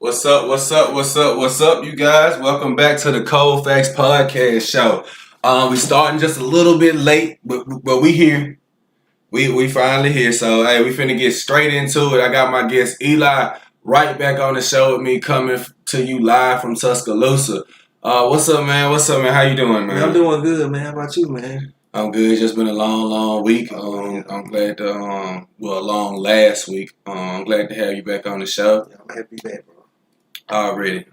What's up? What's up? What's up? What's up, you guys? Welcome back to the Factz podcast show. We starting just a little bit late, but we here. We finally here. So hey, we finna get straight into it. I got my guest Eli right back on the show with me, coming to you live from Tuscaloosa. What's up, man? What's up, man? How you doing, man? I'm doing good, man. How about you, man? I'm good. It's just been a long week. I'm glad to a long last week. I'm glad to have you back on the show. Yeah, I'm happy to be back, bro. Already.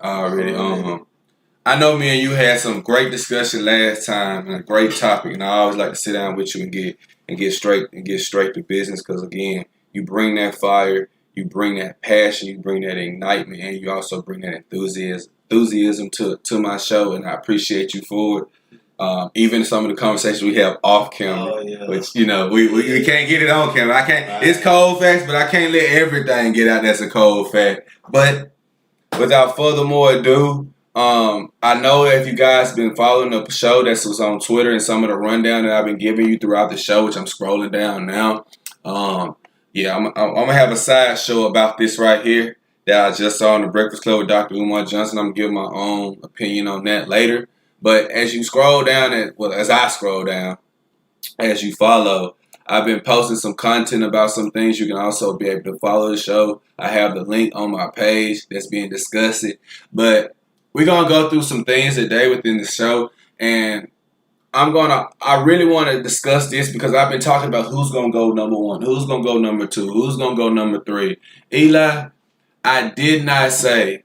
I know me and you had some great discussion last time and a great topic, and I always like to sit down with you and get straight to business because again, you bring that fire, you bring that passion, you bring that ignitement, and you also bring that enthusiasm to my show, and I appreciate you for it. Even some of the conversations we have off camera, which we can't get it on camera. I can't. It's cold facts, but I can't let everything get out that's a cold fact. But without further more ado, I know if you guys been following the show that was on Twitter and some of the rundown that I've been giving you throughout the show, which I'm scrolling down now. I'm gonna have a side show about this right here that I just saw on the Breakfast Club with Dr. Umar Johnson. I'm gonna give my own opinion on that later. But as you scroll down, as I scroll down, as you follow, I've been posting some content about some things. You can also be able to follow the show. I have the link on my page that's being discussed. But we're going to go through some things today within the show. And I really want to discuss this because I've been talking about who's going to go number one, who's going to go number two, who's going to go number three. Eli, I did not say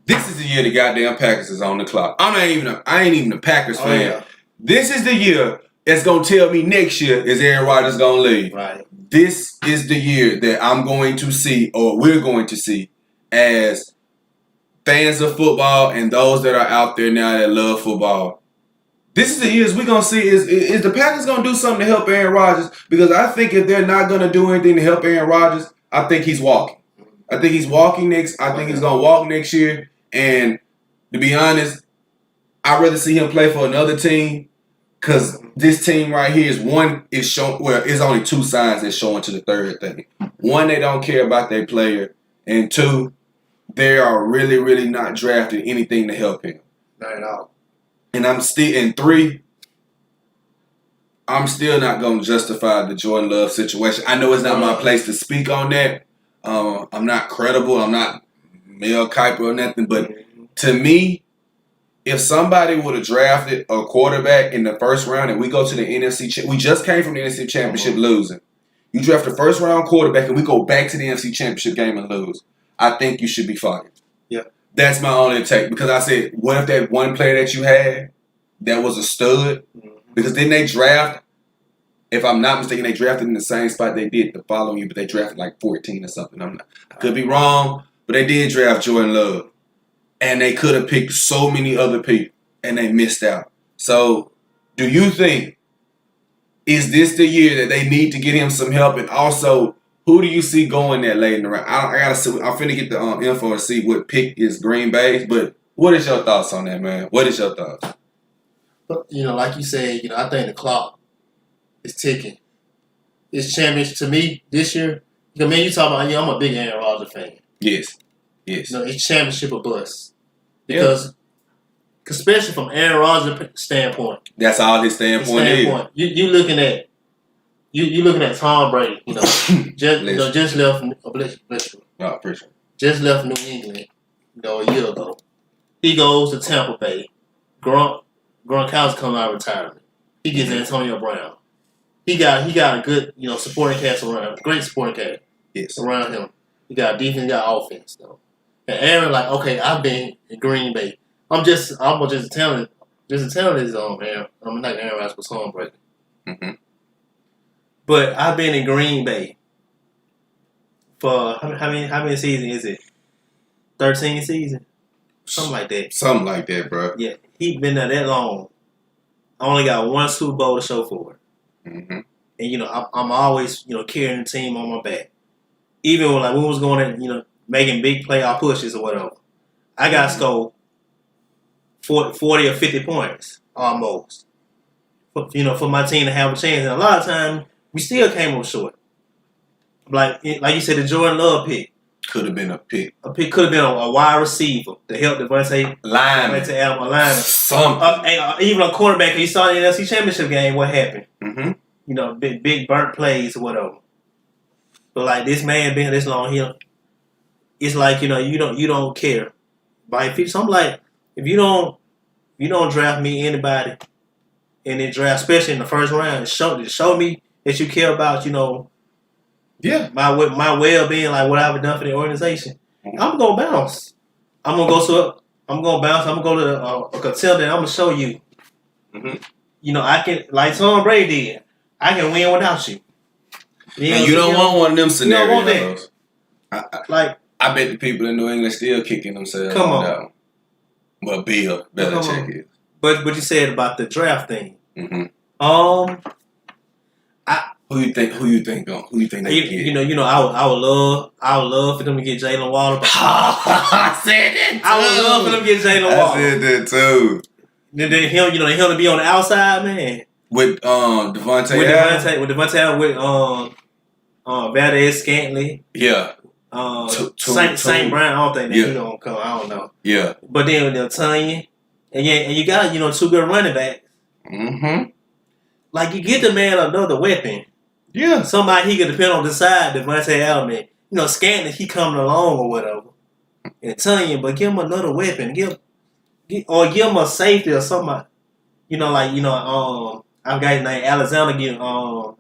this is the year the goddamn Packers is on the clock. I ain't even a Packers fan. Yeah. This is the year that's going to tell me next year is Aaron Rodgers going to leave. Right. This is the year that I'm going to see, or we're going to see, as fans of football and those that are out there now that love football. This is the years we're going to see is the Packers going to do something to help Aaron Rodgers? Because I think if they're not going to do anything to help Aaron Rodgers, I think he's walking. I think he's walking next. I think he's going to walk next year. And to be honest, I'd rather see him play for another team because this team right here is showing. Well, it's only two signs that's showing to the third thing. One, they don't care about their player, and two, they are really, really not drafting anything to help him. Not at all. And three, I'm still not going to justify the Jordan Love situation. I know it's not my place to speak on that. I'm not credible. I'm not Mel Kiper or nothing. But to me, if somebody would have drafted a quarterback in the first round and we go to the NFC, we just came from the NFC Championship losing. You draft a first round quarterback and we go back to the NFC Championship game and lose. I think you should be fired. Yeah. That's my only take. Because I said, what if that one player that you had that was a stud? Because then they draft, if I'm not mistaken, they drafted in the same spot they did the following year, but they drafted like 14 or something. I could be wrong, but they did draft Jordan Love. And they could have picked so many other people, and they missed out. So, do you think, is this the year that they need to get him some help? And also, who do you see going that late in the round? I gotta see. I'm finna get the info to see what pick is Green Bay's. But what is your thoughts on that, man? What is your thoughts? But, like you said, I think the clock is ticking. It's championship to me this year. You talking about, I'm a big Aaron Rodgers fan. Yes. It's championship or bust. Because, especially from Aaron Rodgers' standpoint. That's all his standpoint is. You looking at Tom Brady, just left just left New England, a year ago. He goes to Tampa Bay. Gronkowski comes out of retirement. He gets Antonio Brown. He got a good, supporting cast around, great supporting cast around him. He got defense, he got offense though. And Aaron, I've been in Green Bay. I'm just telling this Aaron. I'm not Aaron Rodgers was Tom Brady. Mm-hmm. But I've been in Green Bay for how many seasons is it? 13 seasons? Something like that. Something like that, bro. Yeah, he's been there that long. I only got one Super Bowl to show for it. Mm-hmm. And I'm always carrying the team on my back. Even when we was going in, making big playoff pushes or whatever, I got scored 40 or 50 points almost. For my team to have a chance, and a lot of times we still came up short. Like you said, the Jordan Love pick. Could have been a pick. A pick could have been a wide receiver to help Devontae Lineman. Adams, a lineman. Something. Even a quarterback. You saw in the NFC Championship game what happened. Mm-hmm. You know, big burnt plays or whatever. But like this man being this long here, it's like you don't care. But if I'm like, if you don't draft me anybody in the draft, especially in the first round, show me that you care about Yeah. my well being, like what I've done for the organization. I'm gonna bounce. I'm gonna bounce. I'm gonna go to a contender. And I'm gonna show you. Mm-hmm. I can, like Tom Brady did. I can win without you. And you don't want one of them scenarios. Like, I bet the people in New England still kicking themselves. Come on. Down. Well, Bill Belichick is. But what you said about the draft thing. Mm-hmm. Who you think they get? I would love for them to get Jalen Waddle. I said that too. I would love for them to get Jalen Waddle. I said that too. Then him to be on the outside, man. With Devontae Adams. With Valdez Scantling. Yeah. St. Brown, I don't think that he gonna come. I don't know. Yeah. But then with Tanya, and you got two good running backs. Mm-hmm. Like you get the man another weapon. Yeah. Somebody he could depend on the side. Devontae Adams, Scantling, he coming along or whatever. And Tanya, but give him another weapon. Give him a safety or somebody. I've got his name Alexander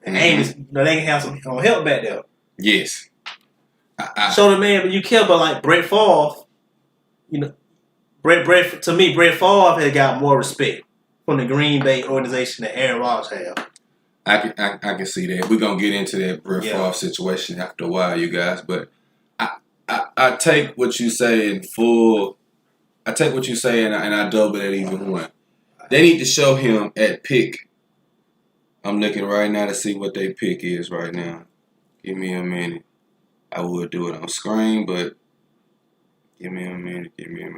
and Amos. They can have some help back there. Yes. Show the man, but you care about like Brett Favre. Brett to me, Brett Favre has got more respect from the Green Bay organization than Aaron Rodgers have. I can see that. We're gonna get into that Brett Favre situation after a while, you guys. But I take what you say in full. I take what you say and I double that even one. They need to show him at pick. I'm looking right now to see what their pick is right now. Give me a minute. I would do it on screen, but give me a minute.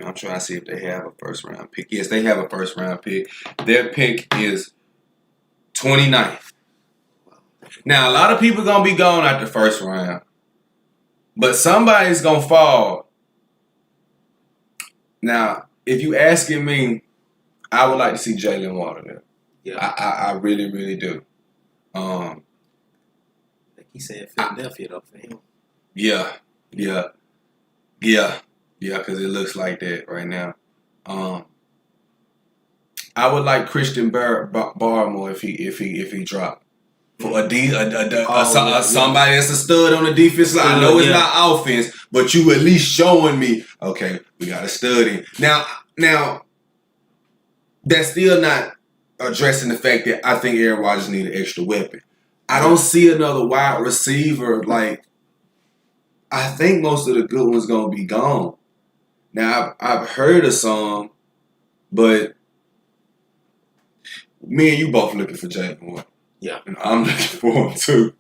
I'm trying to see if they have a first round pick. Yes, they have a first round pick. Their pick is 29th. Now, a lot of people going to be gone at the first round, but somebody's going to fall. Now, if you asking me, I would like to see Jalen Waddle there. Yeah. I really, really do. Like he said, Philadelphia though for him. Yeah, because it looks like that right now. I would like Christian Barmore if he dropped for somebody that's a stud on the defense line. I know it's not offense, but you at least showing me, okay, we got a stud in. Now that's still not addressing the fact that I think Aaron Rodgers need an extra weapon. I don't see another wide receiver like. I think most of the good ones gonna be gone. Now I've heard of some, but me and you both looking for Jalen Waddle. Yeah, I'm looking for him too.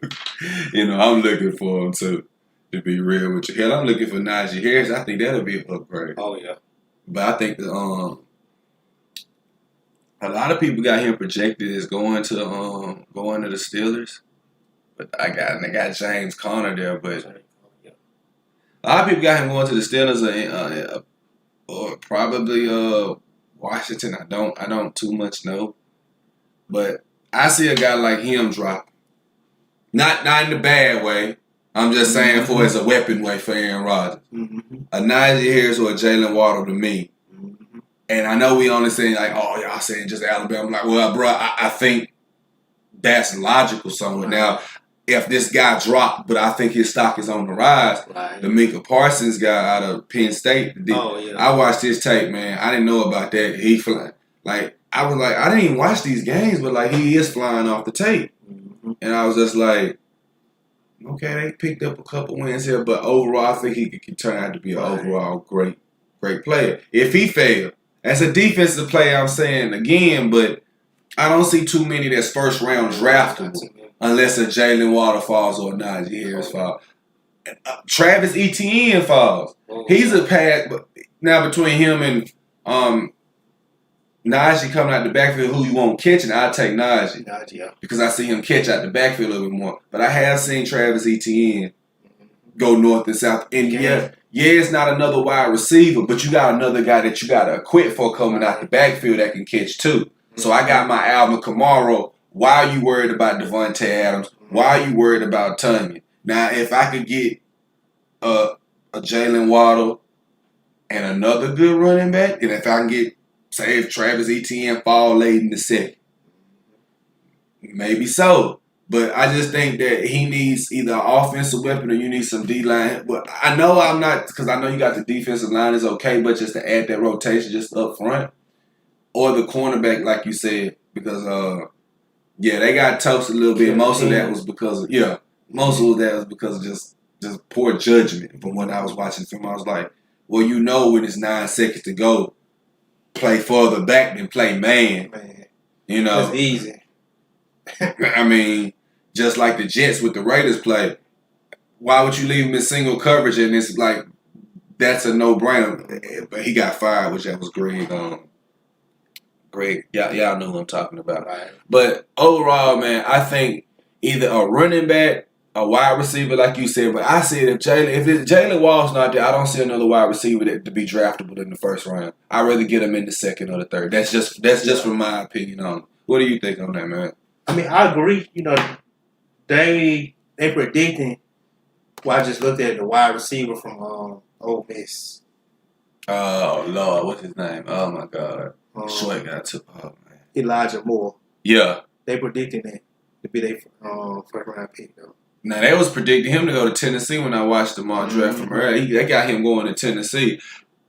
I'm looking for him too. To be real with you, hell, I'm looking for Najee Harris. I think that'll be an upgrade. Oh yeah, but I think a lot of people got him projected as going to the Steelers. But I got James Conner there, but. A lot of people got him going to the Steelers or probably Washington. I don't too much know, but I see a guy like him drop. Not in the bad way. I'm just saying for as a weapon way for Aaron Rodgers. Mm-hmm. A Najee Harris or a Jalen Waddle to me. Mm-hmm. And I know we only saying like, oh y'all saying just Alabama. I'm like, well, bro, I think that's logical somewhat now. If this guy dropped, but I think his stock is on the rise. Right. The Micah Parsons guy out of Penn State. I watched his tape, man. I didn't know about that. He flying. Like, I was like, I didn't even watch these games, but like he is flying off the tape. Mm-hmm. And I was just like, okay, they picked up a couple wins here, but overall I think he could turn out to be an overall great player. If he failed. As a defensive player, I'm saying again, but I don't see too many that's first round draftable. Unless a Jalen Waddle falls or a Najee Harris falls. Travis Etienne falls. He's a pass. But now between him and Najee coming out the backfield, who you won't catch, and I'll take Najee. Because I see him catch out the backfield a little bit more. But I have seen Travis Etienne go north and south. And yeah, it's not another wide receiver, but you got another guy that you got to equip for coming out the backfield that can catch too. So I got my Alvin Kamara. Why are you worried about Devontae Adams? Why are you worried about Tunyon? Now, if I could get a Jalen Waddle and another good running back, and if I can get, say, if Travis Etienne fall late in the second, maybe so. But I just think that he needs either an offensive weapon or you need some D-line. But I know I'm not, because I know you got the defensive line is okay, but just to add that rotation just up front. Or the cornerback, like you said, because, they got toasted a little bit. Most of that was because of, just poor judgment. But when I was watching the film, I was like, well, when it's 9 seconds to go, play further back than play man. It's easy. I mean, just like the Jets with the Raiders play, why would you leave him in single coverage? And it's like, that's a no-brainer. But he got fired, which that was Greg. Greg, y'all know who I'm talking about. Right. But overall, man, I think either a running back, a wide receiver, like you said. But I said if Jalen Wall's not there, I don't see another wide receiver to be draftable in the first round. I'd rather get him in the second or the third. That's just from my opinion on it. What do you think on that, man? I mean, I agree. They predicting. Well, I just looked at the wide receiver from Ole Miss. Oh Lord, what's his name? Oh my God, short guy took off, man. Elijah Moore. Yeah, they predicting that to be their first round pick though. Now they was predicting him to go to Tennessee when I watched the mock draft from earlier. They got him going to Tennessee.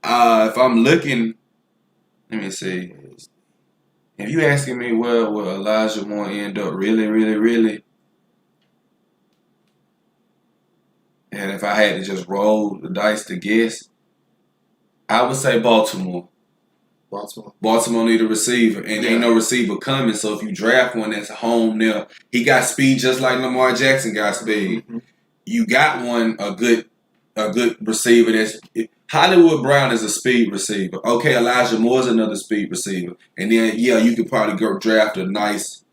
If I'm looking, let me see. If you asking me where will Elijah Moore end up, really, and if I had to just roll the dice to guess, I would say Baltimore. Baltimore need a receiver, and ain't no receiver coming. So if you draft one that's home now, he got speed just like Lamar Jackson got speed. Mm-hmm. You got a good receiver that's Hollywood Brown is a speed receiver. Okay, Elijah Moore's another speed receiver, and then you could probably go draft a nice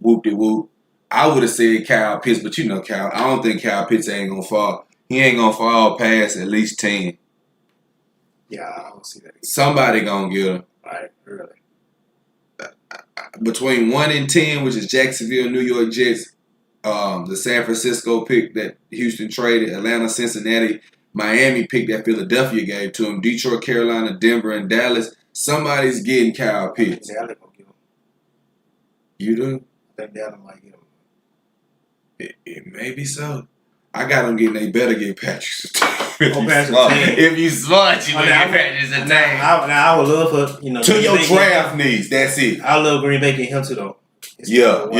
whoop-de-whoop. I would have said Kyle Pitts, but Kyle. I don't think Kyle Pitts ain't gonna fall. He ain't gonna fall past at least 10. Yeah, I don't see that either. Somebody gonna get him. Right, really. Between 1 and 10, which is Jacksonville, New York Jets, the San Francisco pick that Houston traded, Atlanta, Cincinnati, Miami pick that Philadelphia gave to him, Detroit, Carolina, Denver, and Dallas. Somebody's getting Kyle Pitts. Dallas gonna get him. You do? I think Dallas might get him. It may be so. I got them getting. They better get Patrick. If you smart, you get Patrick Surtain. I would love for to your draft needs. That's it. I love Green Bay getting him too though. Yeah.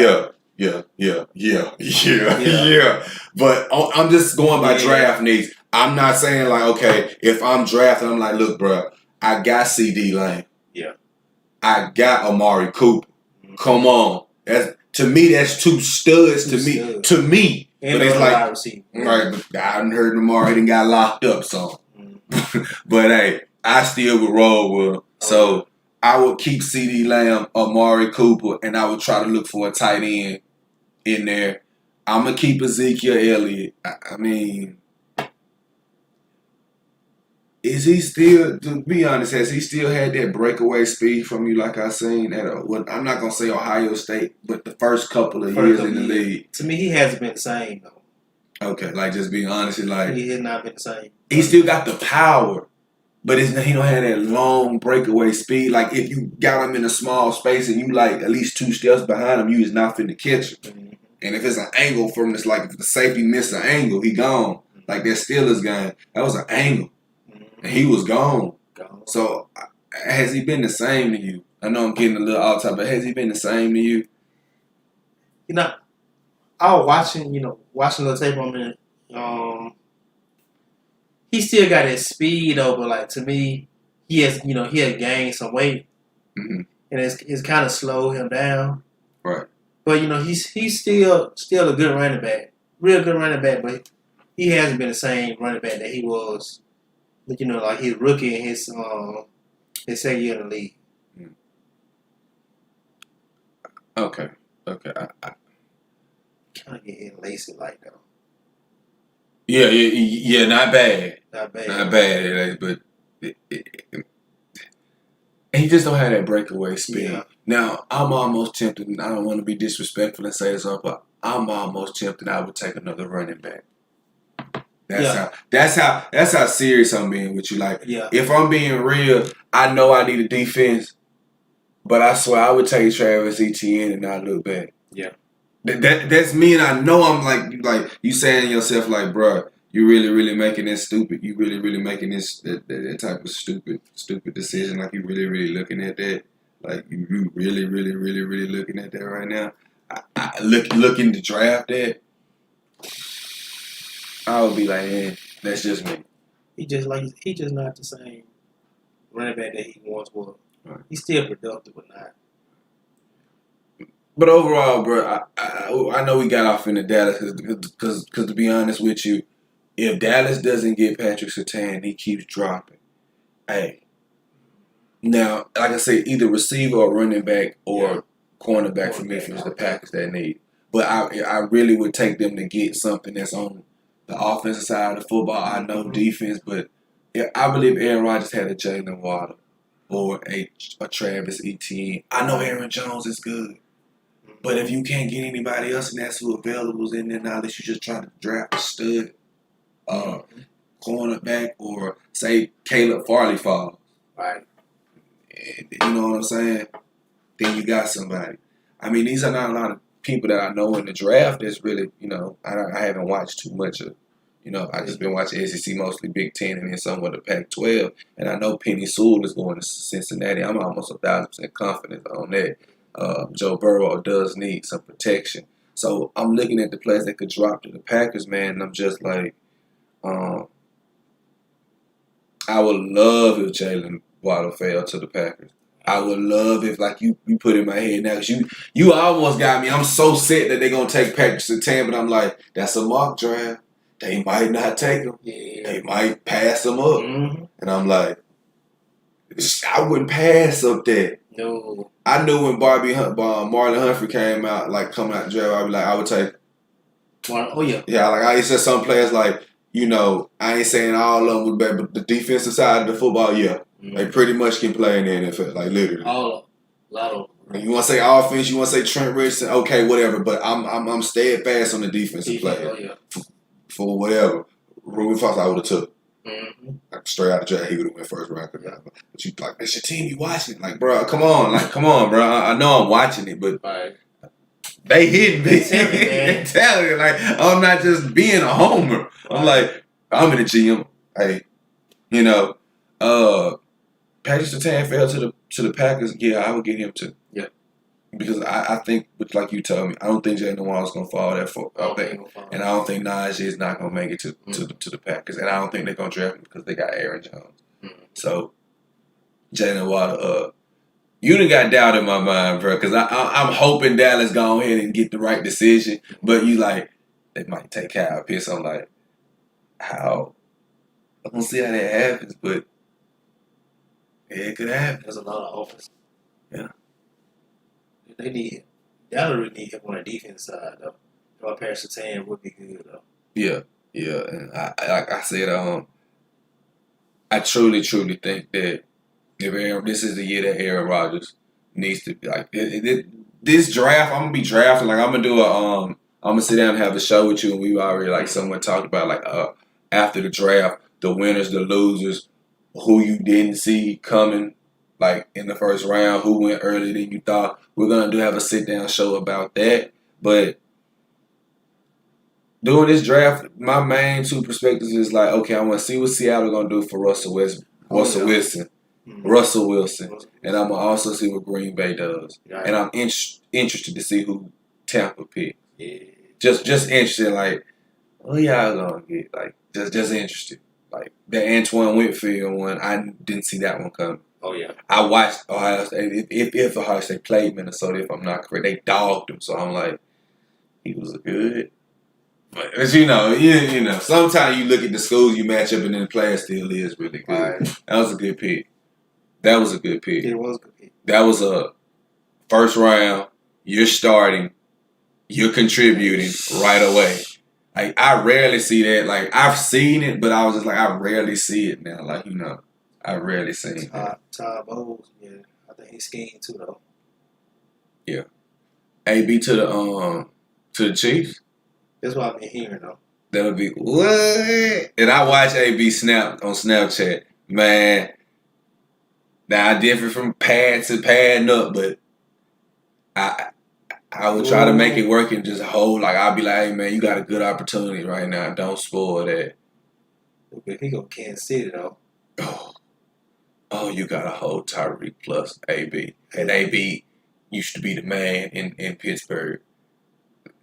But I'm just going by draft needs. I'm not saying like, okay, if I'm drafting, I'm like, look, bro, I got CD Lane. Yeah. I got Amari Cooper. Mm-hmm. Come on, to me that's two studs. To me. And but it's like, right, but I haven't heard Amari didn't got locked up, so. Mm-hmm. But hey, I still would roll with him. Okay. So I would keep CD Lamb, Amari Cooper, and I would try to look for a tight end in there. I'm going to keep Ezekiel Elliott. I mean, is he still, to be honest, has he still had that breakaway speed from you like I seen at I'm not going to say Ohio State, but the first couple of years in the league? To me, he hasn't been the same, though. Okay, like just being honest, like he has not been the same. He still got the power, but he don't have that long breakaway speed. Like if you got him in a small space and you like at least 2 steps behind him, you is not finna catch him. Mm-hmm. And if it's an angle from this, like if the safety missed an angle, he gone. Mm-hmm. Like that Steelers game, that was an angle. And he was gone. So, has he been the same to you? I know I'm getting a little off top, but has he been the same to you? I was watching the tape on him. He still got that speed over. Like to me, he has gained some weight, mm-hmm. and it's kind of slowed him down. Right. But he's still a good running back, real good running back. But he hasn't been the same running back that he was. Like his rookie and his second year in the league. Okay. Kind of getting lazy like though. Yeah, not bad. Not bad. Not bad, but he just don't have that breakaway speed. Yeah. Now, I'm almost tempted, and I don't want to be disrespectful and say this up, but I'm almost tempted I would take another running back. That's how serious I'm being with you. Like, if I'm being real, I know I need a defense, but I swear I would take Travis Etienne and not look back. Yeah. That's me, and I know I'm like you saying to yourself, like, bro, you really making this stupid. You really making this that type of stupid decision. Like, you really looking at that. Like, you really looking at that right now. I looking to draft that. I would be like, that's just me. He just not the same running back that he once was. Right. He's still productive, but not. But overall, bro, I know we got off into Dallas because to be honest with you, if Dallas doesn't get Patrick Surtain, he keeps dropping. Hey, now, like I say, either receiver or running back or cornerback for me for the Packers that need. But I really would take them to get something that's on the offensive side of the football. I know defense, but I believe Aaron Rodgers had a Jalen Waddle or a Travis Etienne. I know Aaron Jones is good. But if you can't get anybody else and that's who available is in there now, unless you're just trying to draft a stud cornerback or say Caleb Farley falls. Right. You know what I'm saying? Then you got somebody. I mean, these are not a lot of people that I know in the draft that's really, I haven't watched too much of. I just been watching SEC, mostly Big Ten, and then some of the Pac-12. And I know Penny Sewell is going to Cincinnati. I'm almost 1,000% confident on that. Joe Burrow does need some protection. So I'm looking at the players that could drop to the Packers, man, and I'm just like, I would love if Jalen Waddle fell to the Packers. I would love if, like, you put in my head now, because you almost got me. I'm so set that they're going to take Patrick Surtain, but I'm like, that's a mock draft. They might not take him. Yeah. They might pass him up. Mm-hmm. And I'm like, I wouldn't pass up that. No. I knew when Marlon Humphrey came out, like, coming out the draft, I'd be like, I would take. Oh, yeah. Yeah, like, I said some players, like, I ain't saying all of them would be, but the defensive side of the football, yeah. Mm-hmm. They pretty much can play in the NFL, like, literally. All of them. A lot of them. You want to say offense, you want to say Trent Richardson, okay, whatever, but I'm steadfast on the defensive player. Oh, yeah. For whatever. Reuben Foster, I would have took. Mm-hmm. Like, straight out the draft, he would have went first round. But you like, that's your team, you watching. Like, bro, come on, bro. I know I'm watching it, but they hitting me. I'm telling you, like, I'm not just being a homer. Right. I'm like, I'm in the GM. Hey, Patrick Surtain fell to the Packers. Yeah, I would get him too. Yeah. Because I think, like you told me, I don't think Jalen Waddle's going to fall that far. And I don't think Najee is not going to make it to the Packers. And I don't think they're going to draft him because they got Aaron Jones. Mm-hmm. So, Jalen Waddle, you done got doubt in my mind, bro, because I'm hoping Dallas go ahead and get the right decision. But you like, they might take Kyle Pitts. I'm like, how? I don't see how that happens, but it could happen. There's a lot of offense. Yeah. Dallas really need help on the defense side, though. Patrick Surtain would be good, though. Yeah. And like I said, I truly think that if this is the year that Aaron Rodgers needs to be like this draft. I'm gonna be drafting. Like, I'm gonna do I'm gonna sit down and have a show with you, and we already like someone talked about like after the draft, the winners, the losers, who you didn't see coming. Like, in the first round, who went earlier than you thought. We're going to have a sit-down show about that. But doing this draft, my main two perspectives is like, okay, I want to see what Seattle going to do for Russell Wilson. Mm-hmm. Russell Wilson. And I'm going to also see what Green Bay does. Right. And I'm interested to see who Tampa picks. Yeah. Just interested, like, who y'all going to get? Like, just interested. Like, the Antoine Whitfield one, I didn't see that one coming. Oh, yeah. I watched Ohio State. If Ohio State played Minnesota, if I'm not correct, they dogged him. So I'm like, he was good. But sometimes you look at the schools you match up and then the player still is really good. Right. That was a good pick. It was a good pick. That was a first round. You're starting. You're contributing right away. Like I rarely see that. Like I've seen it, but I was just like I rarely see it now. Like I rarely see it. Todd Bowles, yeah, I think he's skiing too though. Yeah. AB to the Chiefs. That's what I've been hearing though. That'll be what? And I watch AB snap on Snapchat. Man, now I differ from pad to padding up, but I would try to make it work and just hold. Like I'll be like, hey man, you got a good opportunity right now. Don't spoil that. But he go Kansas City though. Oh, you got a whole Tyreek plus AB, and AB used to be the man in Pittsburgh.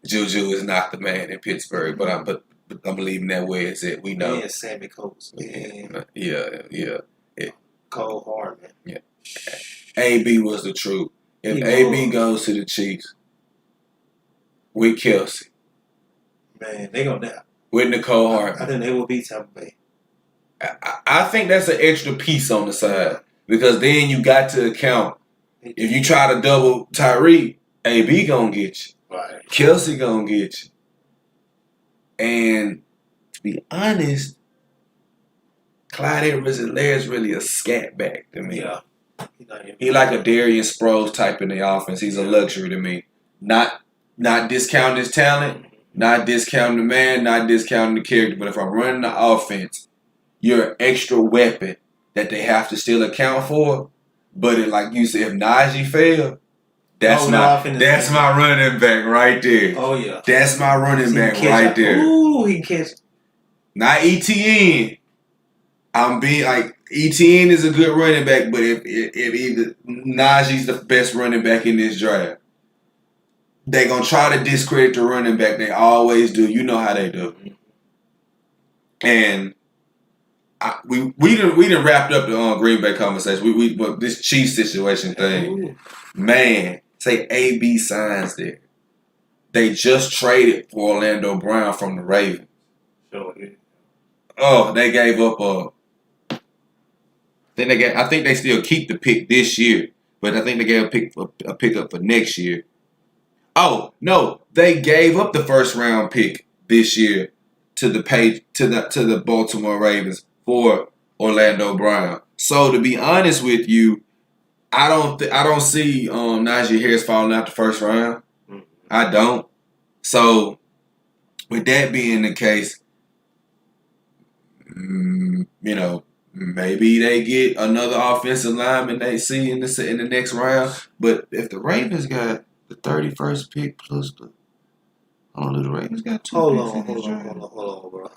Juju is not the man in Pittsburgh, but I'm leaving that way as it. We know. Yeah, Sammy Coates, man. Yeah. Cole Hardman. Yeah. AB was the truth. If AB goes to the Chiefs with Kelsey, man, they gonna with Nicole Hardman, I think they will beat Tampa Bay. I think that's an extra piece on the side because then you got to account if you try to double Tyreek, AB gonna get you. Right. Kelsey gonna get you. And to be honest, Clyde Edwards-Helaire is really a scat back to me. Yeah. He like a Darian Sproles type in the offense. He's a luxury to me. Not discounting his talent, not discounting the man, not discounting the character. But if I'm running the offense, you're an extra weapon that they have to still account for. But like you said, if Najee failed, that's my running back right there. Oh yeah, that's my running back right there. Ooh, he can catch. Not ETN. I'm being like ETN is a good running back, but if either Najee's the best running back in this draft, they're gonna try to discredit the running back. They always do. You know how they do. And we done wrapped up the Green Bay conversation. But this Chiefs situation thing, man. Say AB signs there. They just traded for Orlando Brown from the Ravens. Sure, yeah. Oh, they gave up I think they still keep the pick this year, but I think they gave a pickup for next year. Oh no, they gave up the first round pick this year to the Baltimore Ravens for Orlando Brown. So to be honest with you, I don't see Najee Harris falling out the first round. Mm-hmm. I don't. So with that being the case, maybe they get another offensive lineman they see in the next round. But if the Ravens got the 31st pick plus the Ravens got two picks in this draft. Hold on, bro.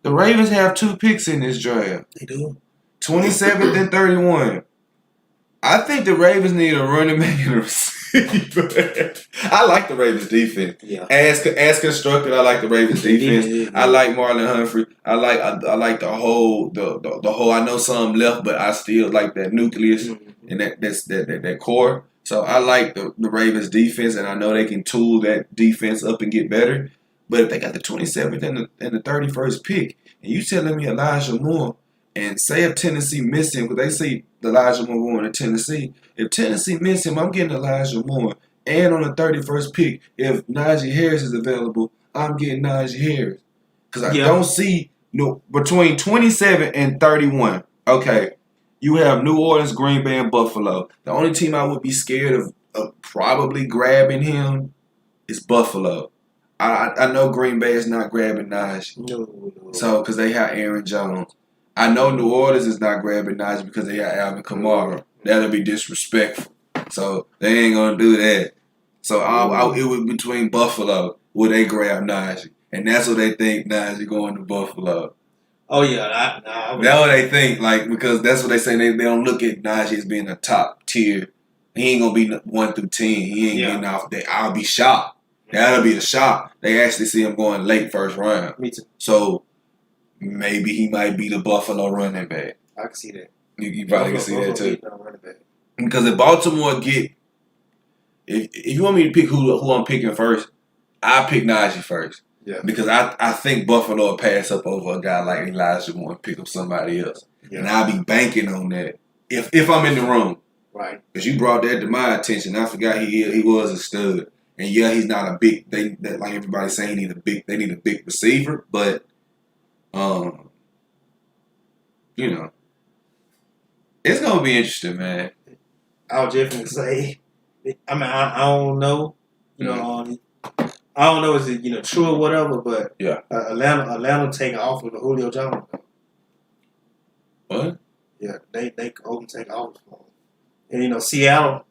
The Ravens have 2 picks in this draft. They do. 27th and 31. I think the Ravens need a running back and a receiver. I like the Ravens defense. Yeah. As constructed, I like the Ravens defense. Yeah. I like Marlon Humphrey. I like the whole the whole. I know some left, but I still like that nucleus and that core. So I like the Ravens defense, and I know they can tool that defense up and get better. But if they got the 27th and the 31st pick, and you telling me Elijah Moore. And say if Tennessee miss him, because they say Elijah Moore going to Tennessee. If Tennessee miss him, I'm getting Elijah Moore. And on the 31st pick, if Najee Harris is available, I'm getting Najee Harris. Because I don't see between 27 and 31. Okay, you have New Orleans, Green Bay, and Buffalo. The only team I would be scared of probably grabbing him is Buffalo. I know Green Bay is not grabbing Najee. No. So because they have Aaron Jones. I know New Orleans is not grabbing Najee because they got Alvin Kamara. That'll be disrespectful. So they ain't gonna do that. So it was between Buffalo where they grab Najee, and that's what they think Najee going to Buffalo. Oh yeah, that's what they think. Like because that's what they say. They don't look at Najee as being a top tier. He ain't gonna be 1 through 10. He ain't getting off there. I'll be shocked. That'll be a shock. They actually see him going late first round. Me too. So. Maybe he might be the Buffalo running back. I can see that. You probably can see that too. Because if Baltimore if you want me to pick who I'm picking first, I pick Najee first. Yeah. Because I think Buffalo will pass up over a guy like Elijah Moore and pick up somebody else. Yeah. And I'll be banking on that if I'm in the room. Right. Because you brought that to my attention. I forgot he was a stud. And yeah, he's not a big. That like everybody's saying, they need a big receiver, but you know, it's gonna be interesting, man. I was just gonna say, I mean, I don't know, I don't know is it true or whatever, but Yeah. Atlanta taking off with Julio Jones. What? Yeah, they open take off for him. And Seattle,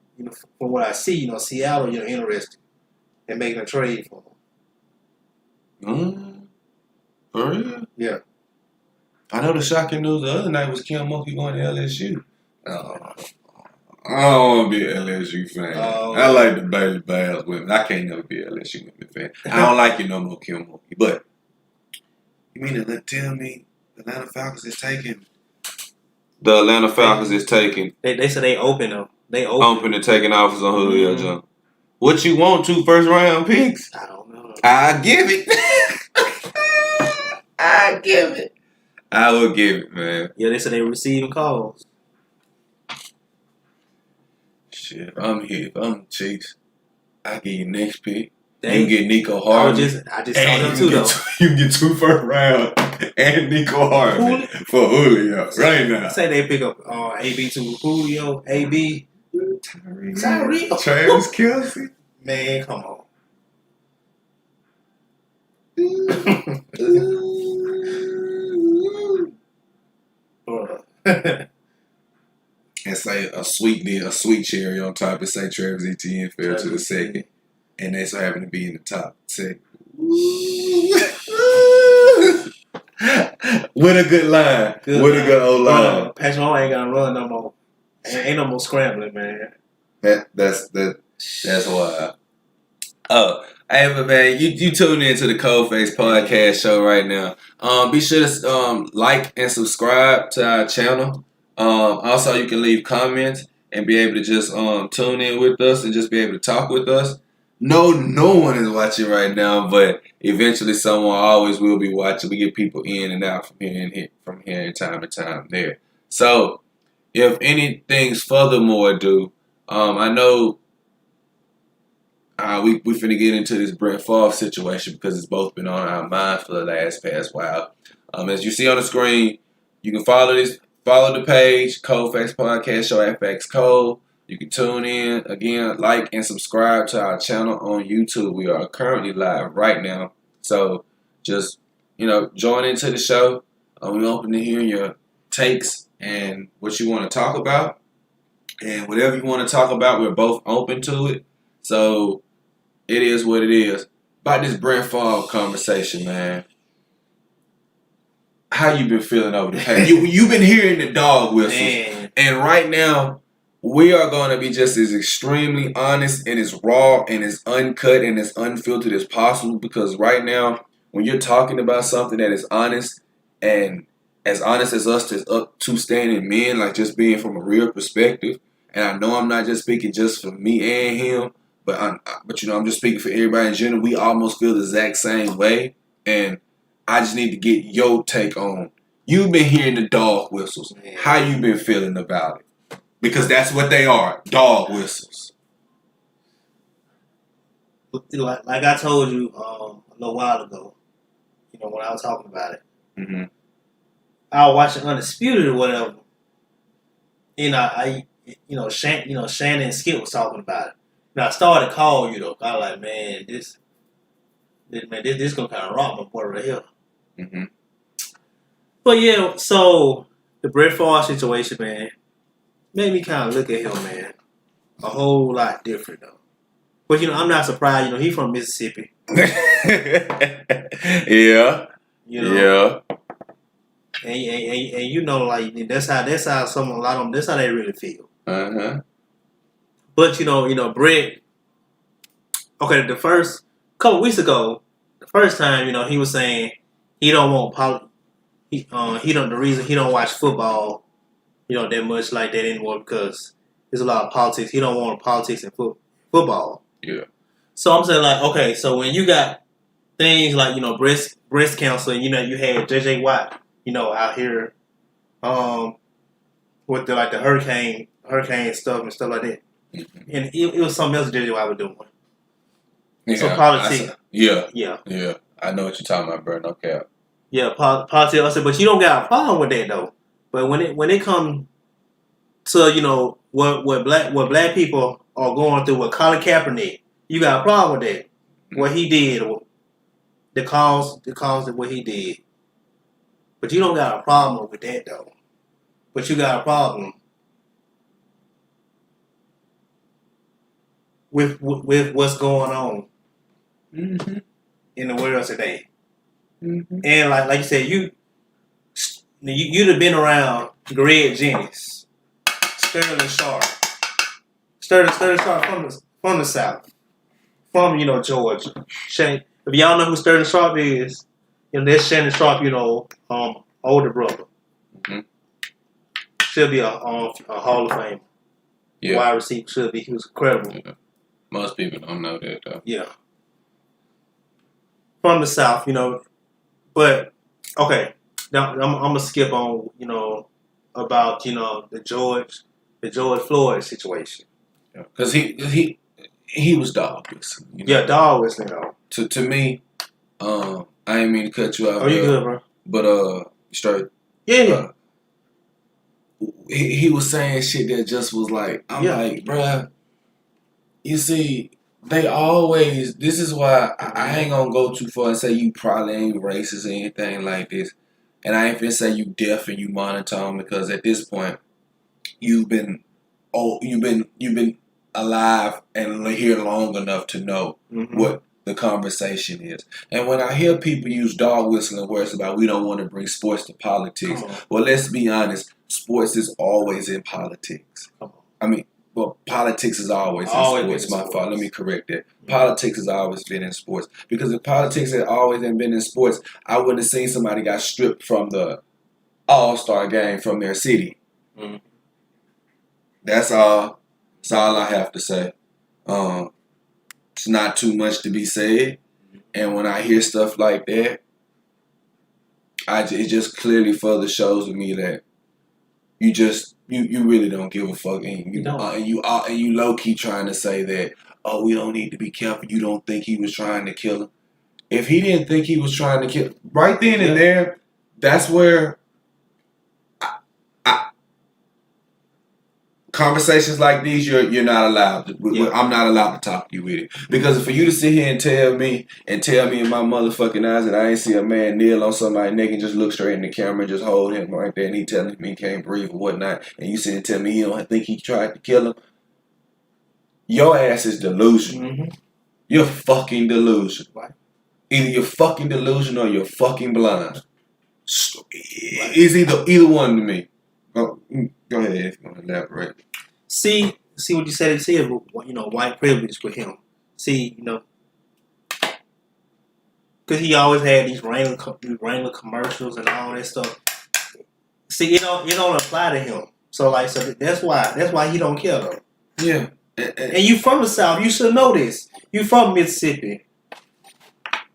from what I see, Seattle, interested in making a trade for him. For real? Yeah. I know the shocking news the other night was Kim Mulkey going to LSU. I don't want to be an LSU fan. I like the Bailey Bass women. I can't never be an LSU women fan. I don't like you no more, Kim Mulkey. But you mean to tell me the Atlanta Falcons is taking? The Atlanta Falcons is taking. They said they open though. They open to taking offers on Julio Jones. What you want? 2 first-round picks? I don't know. I give it. I give it. I will give it, man. Yeah, they said they receiving calls. Shit, I'm here. I'm the Chiefs. I give you next pick. You can get Nico Harden. I just saw them too, though. You can get 2 first round and Nico Harden for Julio right now. Say they pick up AB to Julio, AB. Tyree. Travis Kelce. Man, come on. And say a sweet cherry on top and say Travis Etienne fell to the second. And they so happen to be in the top second. With a good line. With a good old line. Patrick Mahomes ain't gonna run no more. Ain't no more scrambling, man. That's why. Oh, hey, but man, you tune into the Cold Face Podcast show right now. Be sure to like and subscribe to our channel. Also, you can leave comments and be able to just tune in with us and just be able to talk with us. No one is watching right now, but eventually someone always will be watching. We get people in and out from here and time to time there. So, if anything's furthermore ado, I know we finna get into this Brett Favre situation because it's both been on our mind for the past while. As you see on the screen, you can follow the page, Cold Facts Podcast Show at Factz Code. You can tune in, again, like and subscribe to our channel on YouTube. We are currently live right now. So just, join into the show. We're open to hearing your takes and what you want to talk about. And whatever you want to talk about, we're both open to it. So it is what it is. About this Brett Favre conversation, man. How you been feeling over the past? You've been hearing the dog whistles. Man. And right now, we are going to be just as extremely honest and as raw and as uncut and as unfiltered as possible, because right now, when you're talking about something that is honest and as honest as us as up to standing men, like just being from a real perspective, and I know I'm not just speaking just for me and him, but I'm just speaking for everybody in general. We almost feel the exact same way, and I just need to get your take on. You've been hearing the dog whistles. Man. How you been feeling about it? Because that's what they are, dog whistles. Like I told you a little while ago, when I was talking about it. Mm-hmm. I was watching Undisputed or whatever. Shannon and Skip was talking about it. Now I started to call I was like, man, this gonna kind of rock my boy right here. Mm-hmm. But yeah, so the Brett Favre situation, man, made me kind of look at him, man, a whole lot different though. But I'm not surprised. He's from Mississippi. Yeah. Yeah. And that's how that's how they really feel. Uh-huh. But Brett. Okay, the first couple weeks ago, the first time he was saying he don't want the reason he don't watch football, that much like that anymore because there's a lot of politics. He don't want politics in football. Yeah. So I'm saying okay, so when you got things like breast cancer, and you had JJ Watt, out here, with the hurricane stuff and stuff like that, mm-hmm. And it was something else JJ Watt was doing. Yeah, So politics. Yeah. Yeah. I know what you're talking about, bro. No cap. Yeah, politics. I said, but you don't got a problem with that though. But when it comes to what black people are going through with Colin Kaepernick, you got a problem with that. What he did, the cause of what he did. But you don't got a problem with that though. But you got a problem with what's going on in the world today. And like you said, you'd have been around Greg Jennings, Sterling Sharp from the South, from Georgia. If y'all know who Sterling Sharp is, that's Shannon Sharp, older brother. Should be a Hall of Fame. Yeah. Wide receiver should be. He was incredible. Yeah. Most people don't know that though. Yeah. From the South, but okay. Now I'm gonna skip on, about the George Floyd situation. Because he was dog whistling. Yeah, dog whistling. To me, I ain't mean to cut you off. Oh, you good, bro? But straight. Yeah. He was saying shit that just was like, I'm like, bruh, you see, they always, this is why I ain't gonna go too far and say you probably ain't racist or anything like this. And I ain't finna say you deaf and you monotone, because at this point, you've been alive and here long enough to know what the conversation is. And when I hear people use dog whistling words about we don't want to bring sports to politics, well, let's be honest, sports is always in politics. I mean, well, politics is always in sports. My fault. Let me correct that. Politics has always been in sports. Because if politics had always been in sports, I wouldn't have seen somebody got stripped from the All-Star game from their city. That's all. That's all I have to say. It's not too much to be said. And when I hear stuff like that, it just clearly further shows to me that you really don't give a fuck, and you low key trying to say that, oh, we don't need to be careful. You don't think he was trying to kill him? If he didn't think he was trying to kill, right then and there, that's where conversations like these, you're not allowed. I'm not allowed to talk to you with it, because for you to sit here and tell me in my motherfucking eyes that I ain't see a man kneel on somebody's neck and just look straight in the camera and just hold him right there and he telling me he can't breathe or whatnot, and you sit and tell me he don't think he tried to kill him, your ass is delusional. You're fucking delusional. Either you're fucking delusional or you're fucking blind. It's either one to me. Go ahead if you want to elaborate. See what you said. You said, white privilege with him. See, because he always had these Wrangler commercials and all that stuff. See, it don't apply to him. So that's why he don't care though. Yeah. And you from the South, you should know this. You from Mississippi.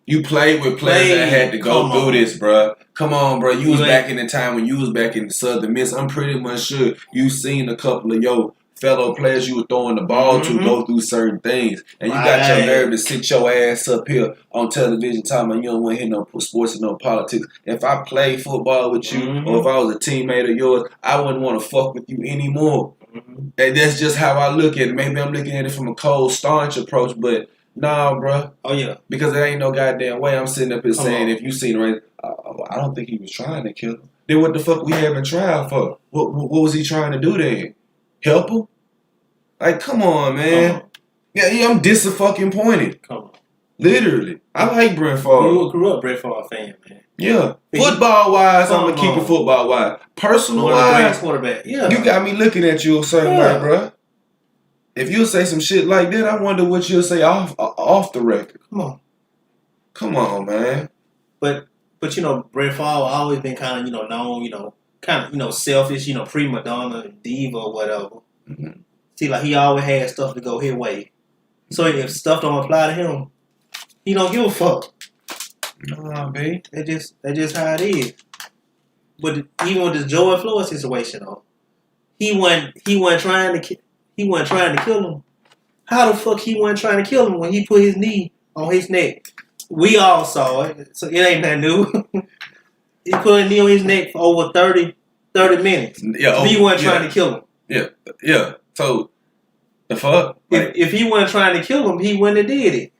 You played with players that had to go through this, bruh. Come on, bruh. You was back in the time when you was back in the Southern Miss. I'm pretty much sure you seen a couple of your fellow players you were throwing the ball to go through certain things. And you got your nerve to sit your ass up here on television talking about you don't want to hear no sports and no politics. If I played football with you or if I was a teammate of yours, I wouldn't want to fuck with you anymore. And that's just how I look at it. Maybe I'm looking at it from a cold, staunch approach, but nah, bro. Oh, yeah. Because there ain't no goddamn way I'm sitting up here saying if you seen the race, I don't think he was trying to kill him. Then what the fuck we having trial for? What was he trying to do then? Help him? Like, come on, man. Yeah, I'm disappointed. Come on. Literally. I like Brent Favre. You grew up Brent Favre fan, man. Yeah. Football-wise, I'm going to keep it football-wise. Personal-wise, quarterback. Yeah. You got me looking at you a certain way, bro. If you'll say some shit like that, I wonder what you'll say off the record. Come on, man. But Brent Favre always been kind of, known, kind of, selfish, prima donna, diva, or whatever. See, like, he always had stuff to go his way. So if stuff don't apply to him, he don't give a fuck. Nah, babe. That's just how it is. But even with the George Floyd situation, though, he wasn't trying to kill him. How the fuck he wasn't trying to kill him when he put his knee on his neck. We all saw it, so it ain't nothing new. He put a knee on his neck for over 30 minutes. Yeah, he wasn't trying to kill him. Yeah. So the fuck? Like, if he wasn't trying to kill him, he wouldn't have did it.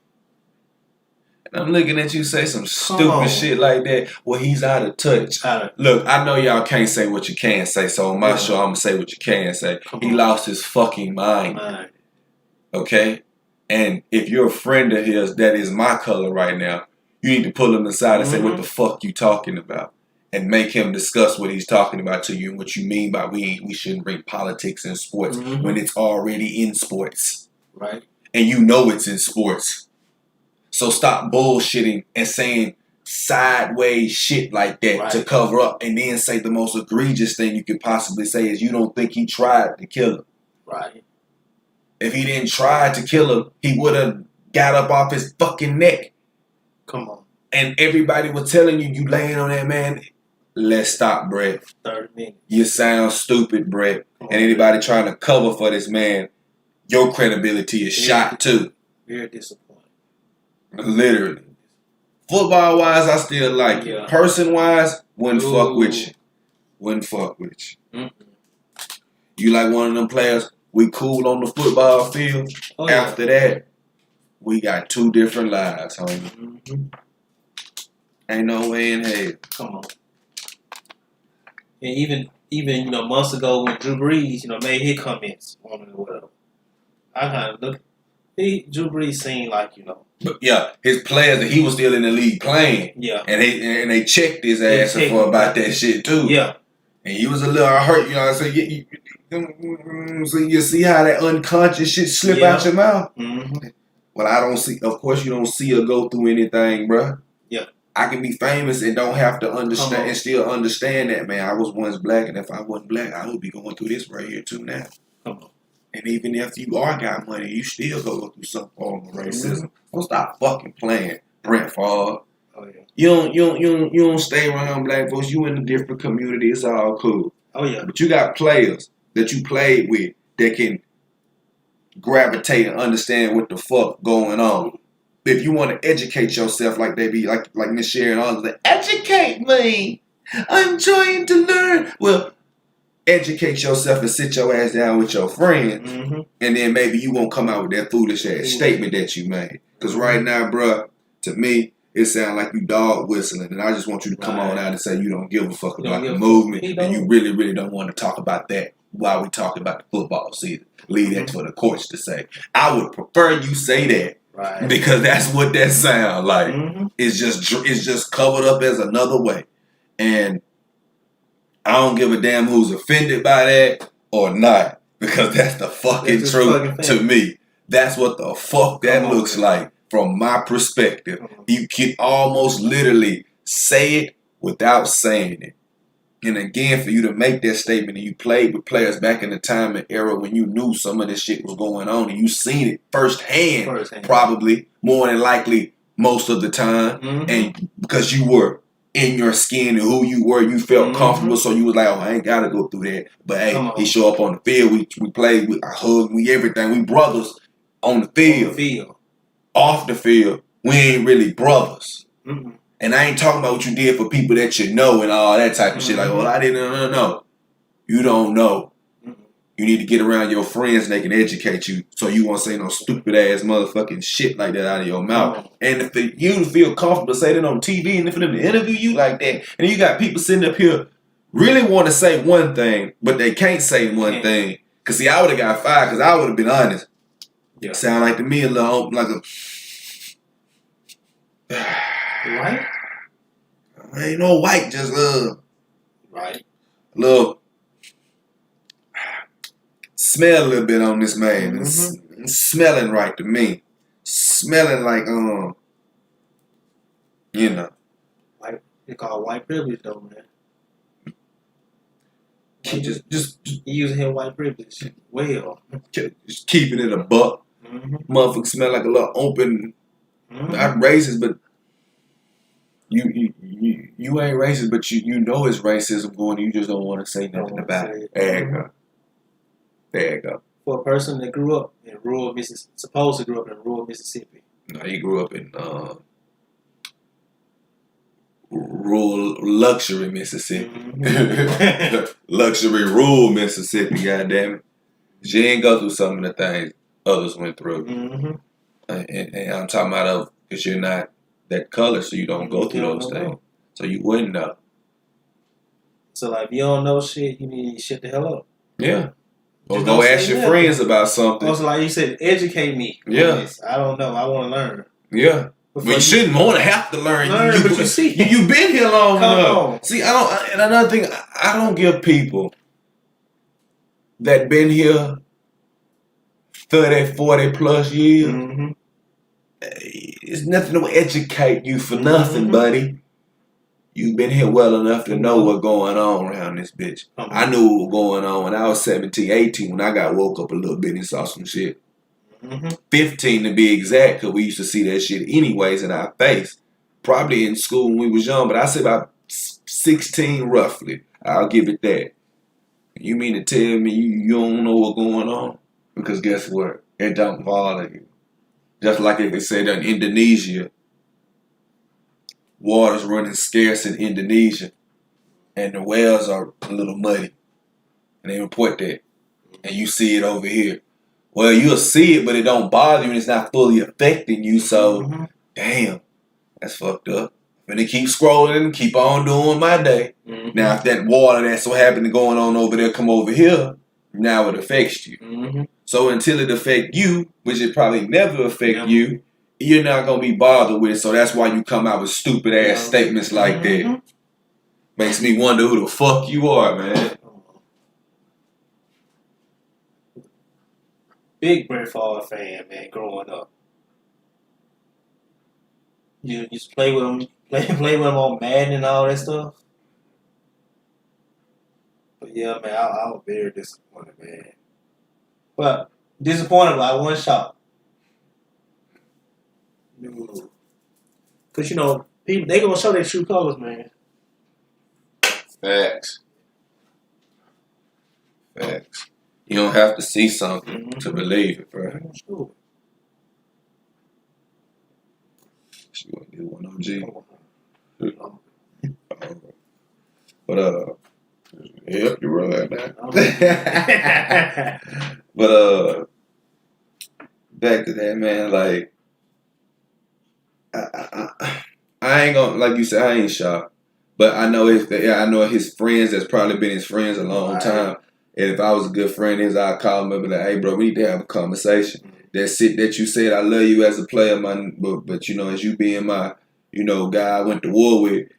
And I'm looking at you say some stupid shit like that. Well, he's out of touch. Look, I know y'all can't say what you can say, so on my show, I'm gonna say what you can say. He lost his fucking mind. Okay? And if you're a friend of his that is my color right now, you need to pull him aside and say, what the fuck you talking about? And make him discuss what he's talking about to you and what you mean by we shouldn't bring politics in sports when it's already in sports. Right. And you know it's in sports. So stop bullshitting and saying sideways shit like that to cover up and then say the most egregious thing you could possibly say is you don't think he tried to kill him. Right. If he didn't try to kill him, he would have got up off his fucking neck. Come on. And everybody was telling you laying on that man. Let's stop, Brett. 30 minutes. You sound stupid, Brett. And anybody trying to cover for this man, your credibility is shot too. Very disappointing. Literally. Football-wise, I still like it. Person-wise, wouldn't fuck with you. Wouldn't fuck with you. You like one of them players, we cool on the football field. After that, we got two different lives, homie. Ain't no way in hell. Come on. And even months ago when Drew Brees, made his comments on it or whatever, I kind of look. Drew Brees seemed like, But yeah, his players that he was still in the league playing. Yeah. And they checked his ass for about that shit too. Yeah. And he was a little hurt, So you see how that unconscious shit slip out your mouth? Well, I don't see. Of course, you don't see or go through anything, bruh. Yeah. I can be famous and don't have to understand and still understand that, man. I was once black, and if I wasn't black, I would be going through this right here too now. Come on. And even if you got money, you still go through some form of racism. Don't stop fucking playing, Brent Favre. Oh yeah. You don't stay around black folks. You in a different community. It's all cool. Oh yeah. But you got players that you played with that can gravitate and understand what the fuck going on. If you want to educate yourself like they be like Miss Sharon and others, educate me. I'm trying to learn. Well, educate yourself and sit your ass down with your friends, and then maybe you won't come out with that foolish ass statement that you made. Because right now, bruh, to me, it sounds like you dog whistling, and I just want you to come on out and say you don't give a fuck about the movement, and you really, really don't want to talk about that while we talking about the football season. Leave that for the coach to say. I would prefer you say that. Right. Because that's what that sound like. It's just covered up as another way. And I don't give a damn who's offended by that or not. Because that's the fucking truth to me. That's what the fuck that looks like from my perspective. You can almost literally say it without saying it. And again, for you to make that statement, and you played with players back in the time and era when you knew some of this shit was going on, and you seen it firsthand. Probably, more than likely, most of the time. And because you were in your skin and who you were, you felt comfortable, so you was like, oh, I ain't got to go through that. But hey, he show up on the field, we played, I hugged, we everything. We brothers on the field. Off the field, we ain't really brothers. And I ain't talking about what you did for people that you know and all that type of shit. Like, well, I didn't know. You don't know. You need to get around your friends and they can educate you so you won't say no stupid ass motherfucking shit like that out of your mouth. And if you feel comfortable to say that on TV and for them to interview you like that, and you got people sitting up here really want to say one thing, but they can't say one thing. Because, see, I would have got fired because I would have been honest. Yeah. Sound like to me a little like a... Right? Ain't no white, just right. Little smell a little bit on this man. It's smelling right to me. Smelling like White, they call white privilege though, man. Just using his white privilege. Well. Just keeping it a buck. Motherfucker smell like a little open, not racist, but you ain't racist, but you know it's racism going. You just don't want to say nothing about it. There you go. There you go. For a person that grew up in rural Mississippi, supposed to grew up in rural Mississippi, No, he grew up in rural luxury Mississippi. Mm-hmm. Luxury rural Mississippi, goddamn it. She didn't go through some of the things others went through. Mm-hmm. And I'm talking about because you're not that color, so you don't go through those things. So you wouldn't know. So, like, if you don't know shit, you need to shut the hell up. Yeah. Or Just go don't ask say your nothing. friends about something. Also, like you said, educate me. on Yeah. this. I don't know. I want to learn. Yeah. But you shouldn't want to have to learn. But you see. You've been here long Come enough. on. See, and another thing, I don't give people that been here 30, 40 plus years, Mm-hmm. it's nothing to educate you for nothing, buddy. You've been here well enough to know what's going on around this bitch. I knew what was going on when I was 17, 18, when I got woke up a little bit and saw some shit. 15 to be exact, because we used to see that shit anyways in our face. Probably in school when we was young, but I say about 16 roughly. I'll give it that. You mean to tell me you don't know what's going on? Because guess what? It don't bother you. Just like they said in Indonesia, water's running scarce in Indonesia, and the wells are a little muddy. And they report that. And you see it over here. Well, you'll see it, but it don't bother you, and it's not fully affecting you, so damn, that's fucked up. And they keep scrolling and keep on doing my day. Now, if that water that's so happened to going on over there come over here, now it affects you. So until it affect you, which it probably never affect you, you're not going to be bothered with it. So that's why you come out with stupid ass statements like that. Makes me wonder who the fuck you are, man. Big Brett Favre fan, man, growing up. You used to play with him, play with him on Madden and all that stuff. But yeah, man, I was very disappointed, man. But disappointed by one shot. Because, people, they going to show their true colors, man. Facts. You don't have to see something to believe it, bro. Sure. She gonna do one OG. But yep, you're right now. But back to that, man. Like, I ain't gonna, like you said, I ain't shocked. But I know his friends that's probably been his friends a long time. And if I was a good friend of his, I'd call him up and be like, hey, bro, we need to have a conversation. That's it that you said, I love you as a player, man, but as you being my, guy I went to war with,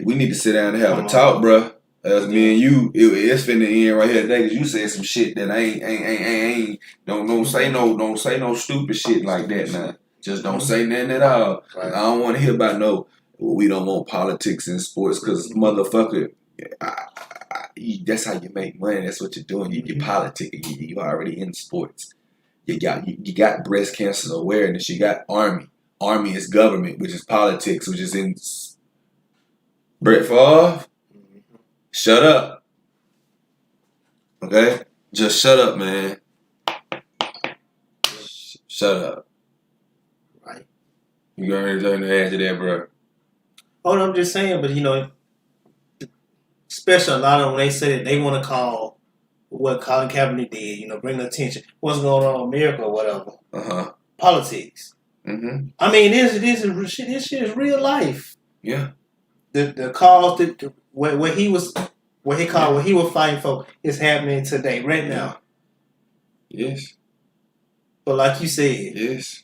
we need to sit down and have a talk, bro. As me and you, it's finna end right here today because you said some shit that ain't don't say no stupid shit like that now. Just don't say nothing at all. Right. I don't want to hear about we don't want politics in sports because motherfucker, that's how you make money. That's what you're doing. You politicking. You already in sports. You got breast cancer awareness. You got Army. Army is government, which is politics, which is in Brett Favre. Shut up. Okay? Just shut up, man. Shut up. Right. You got anything to add to that, bro? Oh, no, I'm just saying, but especially a lot of them, when they say that they want to call what Colin Kaepernick did, bring attention. What's going on in America or whatever. Politics. I mean, this shit is real life. Yeah. The cause what he was fighting for is happening today, right now. Yes. But like you said, yes,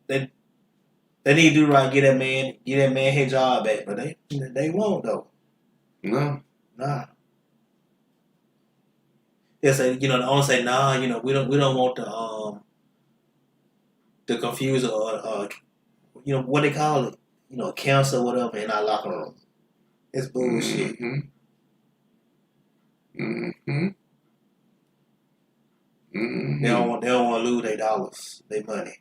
they need to do right, get that man his job back, but they won't though. No. Nah. They say, they only say, nah, we don't want the confuse or what they call it, cancer or whatever in our locker room. It's bullshit. They don't want to lose their dollars, their money.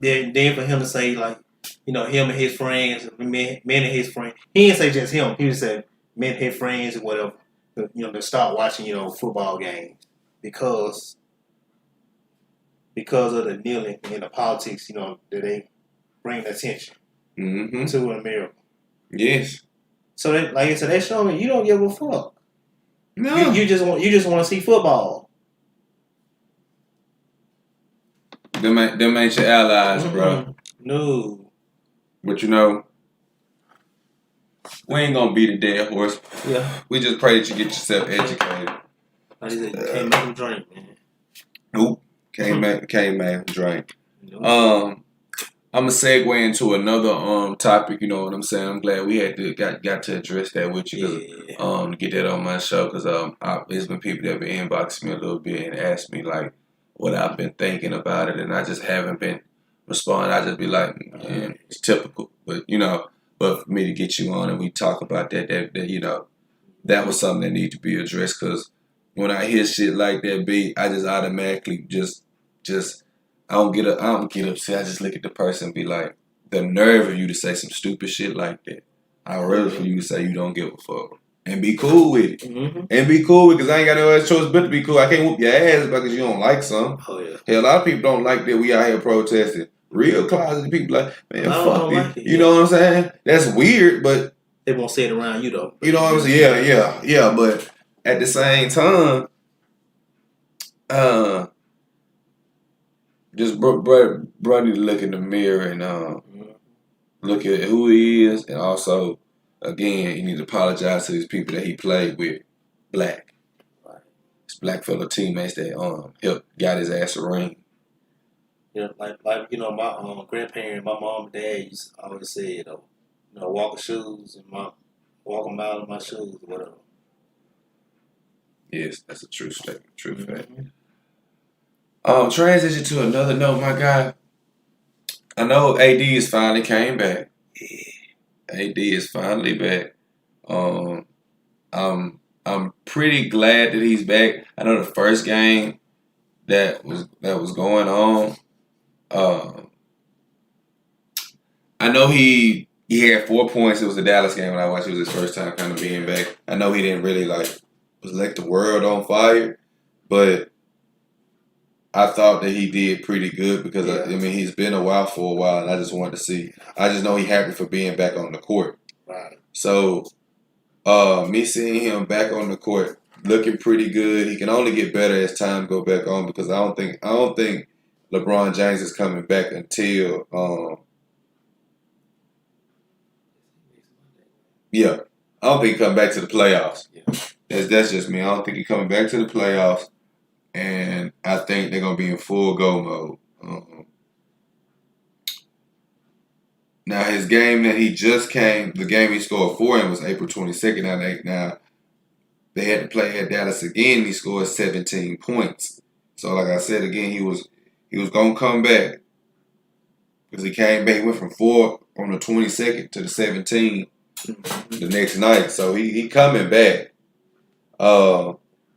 Then for him to say like, him and his friends, men and his friends. He didn't say just him. He just said men and his friends or whatever. To start watching, football games. because of the kneeling and the politics, that they bring attention Mm-hmm. to a miracle. Yes. So, like I said, they show me you don't give a fuck. No. You just want to see football. Them ain't your allies, bro. No. But we ain't gonna beat a dead horse. Yeah. We just pray that you get yourself educated. Like I said, you can't make them drink, man. Nope. Can't make them drink. Nope. I'm gonna segue into another topic. You know what I'm saying? I'm glad we had to got to address that with you. Yeah. To get that on my show because there's been people that have been inboxing me a little bit and asked me like what I've been thinking about it, and I just haven't been responding. I just be like, man, it's typical, but but for me to get you on and we talk about that that was something that need to be addressed because when I hear shit like that, I just automatically just I don't get upset. I just look at the person and be like, the nerve of you to say some stupid shit like that. I'd rather for you to say you don't give a fuck. And be cool with it. Mm-hmm. And be cool with it, because I ain't got no other choice but to be cool. I can't whoop your ass because you don't like something. Oh, yeah. Hell, a lot of people don't like that we out here protesting. Real closet people like, man, fuck you. Like it, you know what I'm saying? That's weird, but... They won't say it around you, though. You know what I'm saying? Yeah. But at the same time, just brother need to look in the mirror and look at who he is, and also, again, he needs to apologize to these people that he played with, black. Right. His black fellow teammates that helped got his ass a ring. Yeah, like my grandparents, my mom and dad used to always say, walk the shoes and walk them out of my shoes or whatever. Yes, that's a true statement, true fact. Mm-hmm. Transition to another note, my guy. I know AD is finally came back. Yeah. AD is finally back. I'm pretty glad that he's back. I know the first game that was going on. I know he had 4 points. It was the Dallas game when I watched. It was his first time kind of being back. I know he didn't really was the world on fire, but I thought that he did pretty good because he's been a while for a while, and I just wanted to see. I just know he's happy for being back on the court. Right. So, me seeing him back on the court, looking pretty good. He can only get better as time go back on because I don't think LeBron James is coming back until I don't think he come back to the playoffs. Yeah. That's just me. I don't think he coming back to the playoffs. And I think they're going to be in full go mode. Now, his game that he just came, the game he scored 4 in was April 22nd. Now, they had to play at Dallas again. He scored 17 points. So, like I said, again, he was going to come back because he came back. He went from 4 on the 22nd to the 17 the next night. So, he coming back.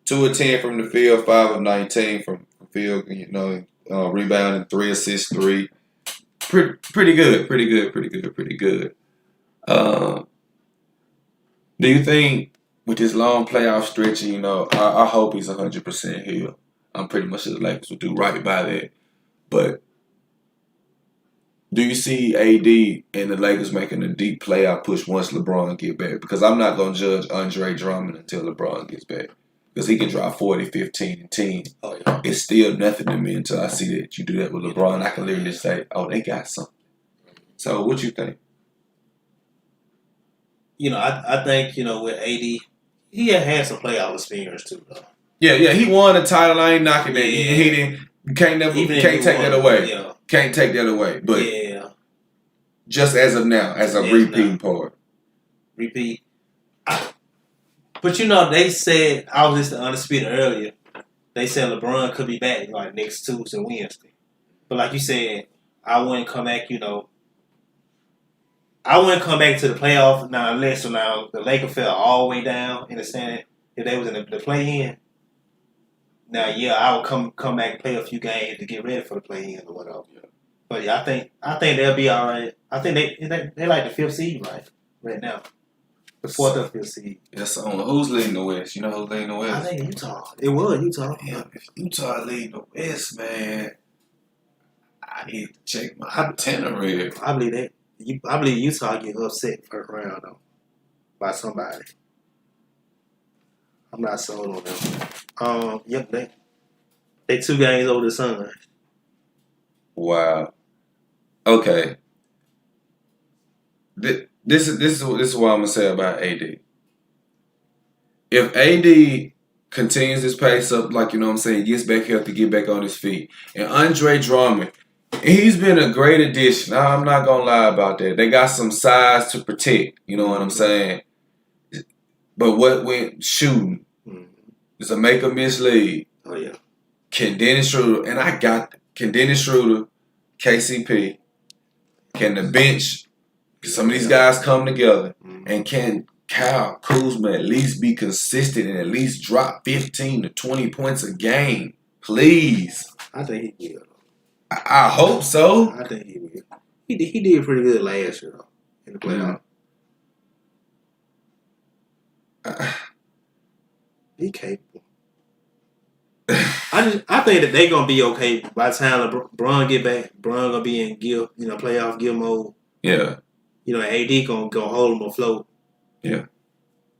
2 of 10 from the field, 5 of 19 from field, rebounding, 3 assists, 3. Pretty good. Do you think with this long playoff stretch, I hope he's 100% healed. I'm pretty much sure the Lakers will do right by that. But do you see AD and the Lakers making a deep playoff push once LeBron get back? Because I'm not going to judge Andre Drummond until LeBron gets back. Because he can drop 40, 15, and 10. Oh, yeah. It's still nothing to me until I see that you do that with LeBron. I can literally say, oh, they got something. So what you think? I think, with AD, he had some playoff experience too, though. Yeah, he won a title. I ain't knocking that. Yeah. He didn't. Can't take that away. Yeah. Can't take that away. But just as of now, as a repeating part. Repeat. But they said, I was listening to Undisputed earlier, they said LeBron could be back like next Tuesday and Wednesday. But like you said, I wouldn't come back, I wouldn't come back to the playoff now unless the Lakers fell all the way down in the Senate if they was in the play-in. Now, I would come back and play a few games to get ready for the play-in or whatever. Yeah. But I think they'll be all right. I think they like the 5th seed right now. The fourth or fifth seed. Yes, who's leading the West? You know who's leading the I West? think Utah. It was Utah. Damn, if Utah leading the West, man, I need to check my itinerary. I believe that. I believe Utah get upset first round though by somebody. I'm not sold on them. Yep, they 2 games over the Suns. Wow. Okay. This is what I'm gonna say about AD. If AD continues his pace up, like you know what I'm saying, gets back healthy, get back on his feet, and Andre Drummond, he's been a great addition. I'm not gonna lie about that. They got some size to protect. You know what I'm saying? But what went shooting? It's a make or miss league. Oh yeah. Can Dennis Schroeder, KCP, can the bench? Some of these guys come together, and can Kyle Kuzma at least be consistent and at least drop 15 to 20 points a game, please? I think he will. I hope so. I think he will. He did pretty good last year though in the playoff. He capable. I think that they gonna be okay by the time LeBron get back. LeBron gonna be in playoff gear mode. Yeah. AD gonna hold him afloat. Yeah.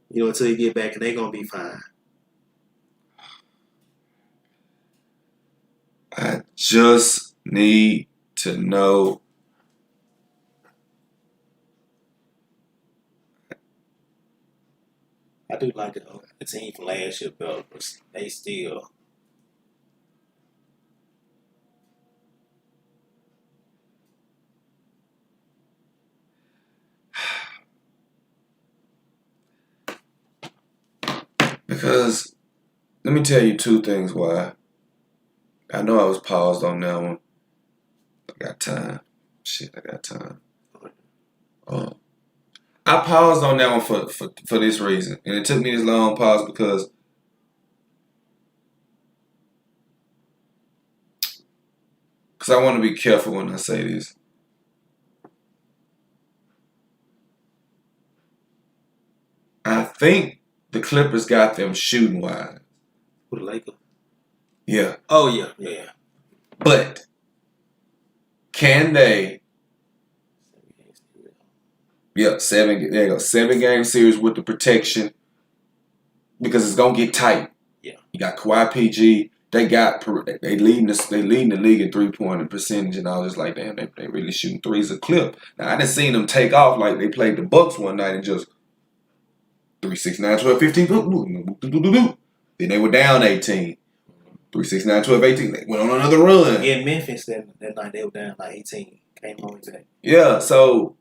Until he get back, and they gonna be fine. I just need to know. I do like the team from last year, but they still. Because let me tell you 2 things why. I know I was paused on that one. I got time. Shit, I got time. I paused on that one for this reason. And it took me this long pause because I want to be careful when I say this. I think the Clippers got them shooting wise. Who, the Lakers? Yeah. Oh, yeah. But can they? Yeah, 7. There you go. 7-game series with the protection because it's gonna get tight. Yeah. You got Kawhi, PG. They leading the league in 3-point percentage, and I was just like, damn, they really shooting threes a clip. Now I didn't see them take off like they played the Bucks one night and just 3, 6, 9, 12, 15. Then they were down 18. 3, 6, 9, 12, 18. They went on another run. Yeah, Memphis that night they were down like 18. Came home back. Yeah, so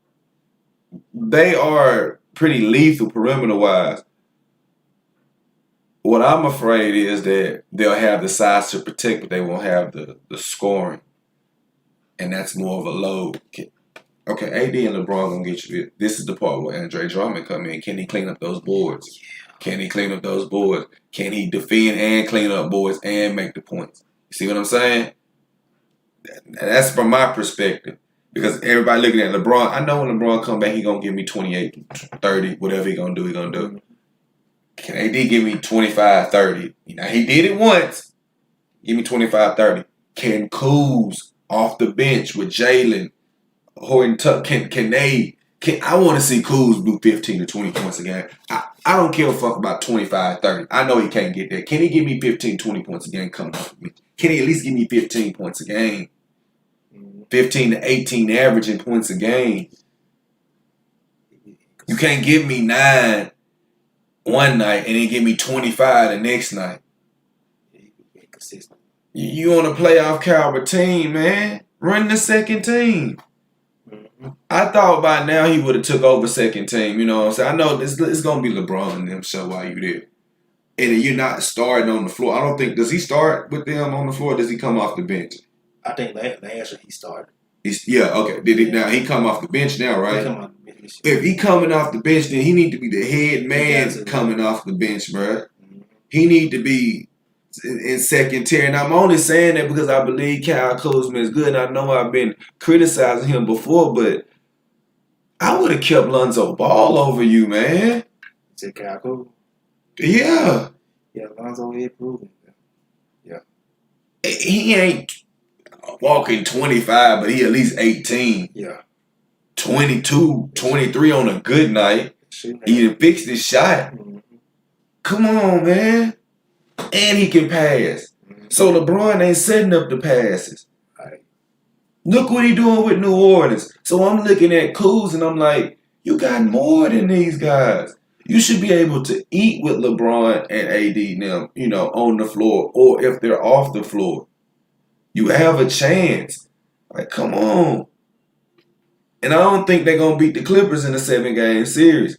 they are pretty lethal perimeter wise. What I'm afraid is that they'll have the size to protect, but they won't have the scoring. And that's more of a load. Okay, AD and LeBron gonna get you. This is the part where Andre Drummond come in. Can he clean up those boards? Can he clean up those boards? Can he defend and clean up boards and make the points? You see what I'm saying? That's from my perspective. Because everybody looking at LeBron, I know when LeBron come back, he gonna give me 28, 30, whatever he gonna do, he gonna do. Can AD give me 25, 30? Now, he did it once. Give me 25, 30. Can Kuz off the bench with Jalen, Horton Tuck, I want to see Kuz do 15 to 20 points a game. I don't give a fuck about 25, 30. I know he can't get there. Can he give me 15, 20 points a game coming off the bench? Can he at least give me 15 points a game? 15 to 18 averaging points a game. You can't give me 9 one night and then give me 25 the next night. You on a playoff caliber team, man. Run the second team. I thought by now he would have took over second team. You know what I'm saying? I know it's going to be LeBron and them show while you there. And you're not starting on the floor. I don't think, does he start with them on the floor or does he come off the bench? I think last year he started. Okay. Now he come off the bench now, right? If he coming off the bench, then he need to be the head man coming off the bench, bro. He need to be in second tier. And I'm only saying that because I believe Kyle Kuzma is good. And I know I've been criticizing him before, but I would have kept Lonzo Ball over you, man. said Kyle Kuzma. Yeah. Yeah, Lonzo improving. He ain't walking 25, but he at least 18. Yeah. 22, 23 on a good night. Shooting. He done fixed his shot. Mm-hmm. Come on, man. And he can pass. Mm-hmm. So LeBron ain't setting up the passes. Right. Look what he doing with New Orleans. So I'm looking at Kuz and I'm like, you got more than these guys. You should be able to eat with LeBron and AD now, on the floor, or if they're off the floor. You have a chance. Like, come on. And I don't think they're gonna beat the Clippers in a 7-game series.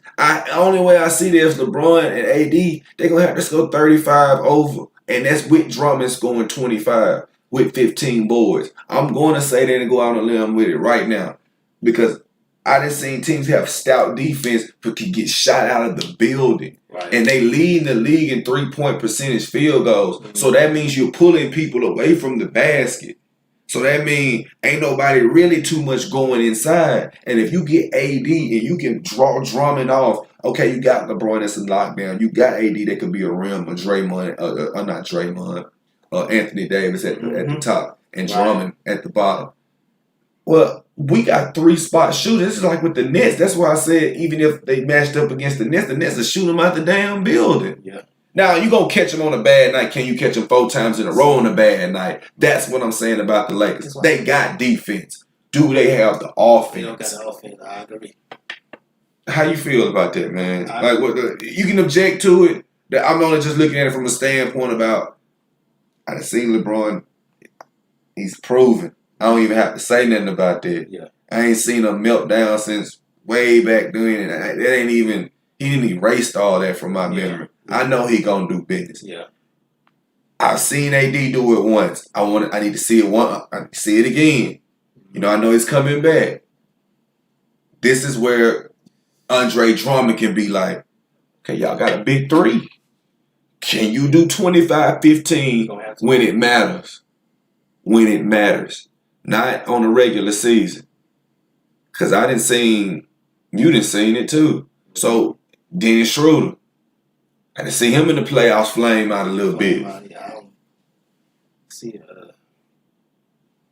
Only way I see this, LeBron and AD, they're gonna have to score 35 over. And that's with Drummond scoring 25 with 15 boards. I'm going to say that and go out on a limb with it right now. Because I done seen teams have stout defense but can get shot out of the building. Right. And they lead the league in 3-point percentage field goals. Mm-hmm. So that means you're pulling people away from the basket. So that means ain't nobody really too much going inside. And if you get AD and you can draw Drummond off, okay, you got LeBron that's a lockdown. You got AD that could be a rim, or Draymond, not Draymond, Anthony Davis at the top, and Drummond at the bottom. Well, we got 3-spot shooters. This is like with the Nets. That's why I said even if they matched up against the Nets will shoot them out the damn building. Yeah. Now, you going to catch them on a bad night. Can you catch them 4 times in a row on a bad night? That's what I'm saying about the Lakers. They got defense. Do they have the offense? They don't got the offense. I agree. How you feel about that, man? You can object to it. I'm only just looking at it from a standpoint about I done seen LeBron. He's proven. I don't even have to say nothing about that. Yeah. I ain't seen a meltdown since way back then. That ain't even. He didn't erase all that from my memory. I know he gonna do business. Yeah. I've seen AD do it once. I need to see it see it again. I know he's coming back. This is where Andre Drummond can be like, okay, y'all got a big 3. Can you do 25-15 when it matters? When it matters. Not on a regular season. Because I didn't seen, you didn't seen it too. So, Dennis Schroeder. I didn't see him in the playoffs flame out a little bit. Yeah, I don't see it.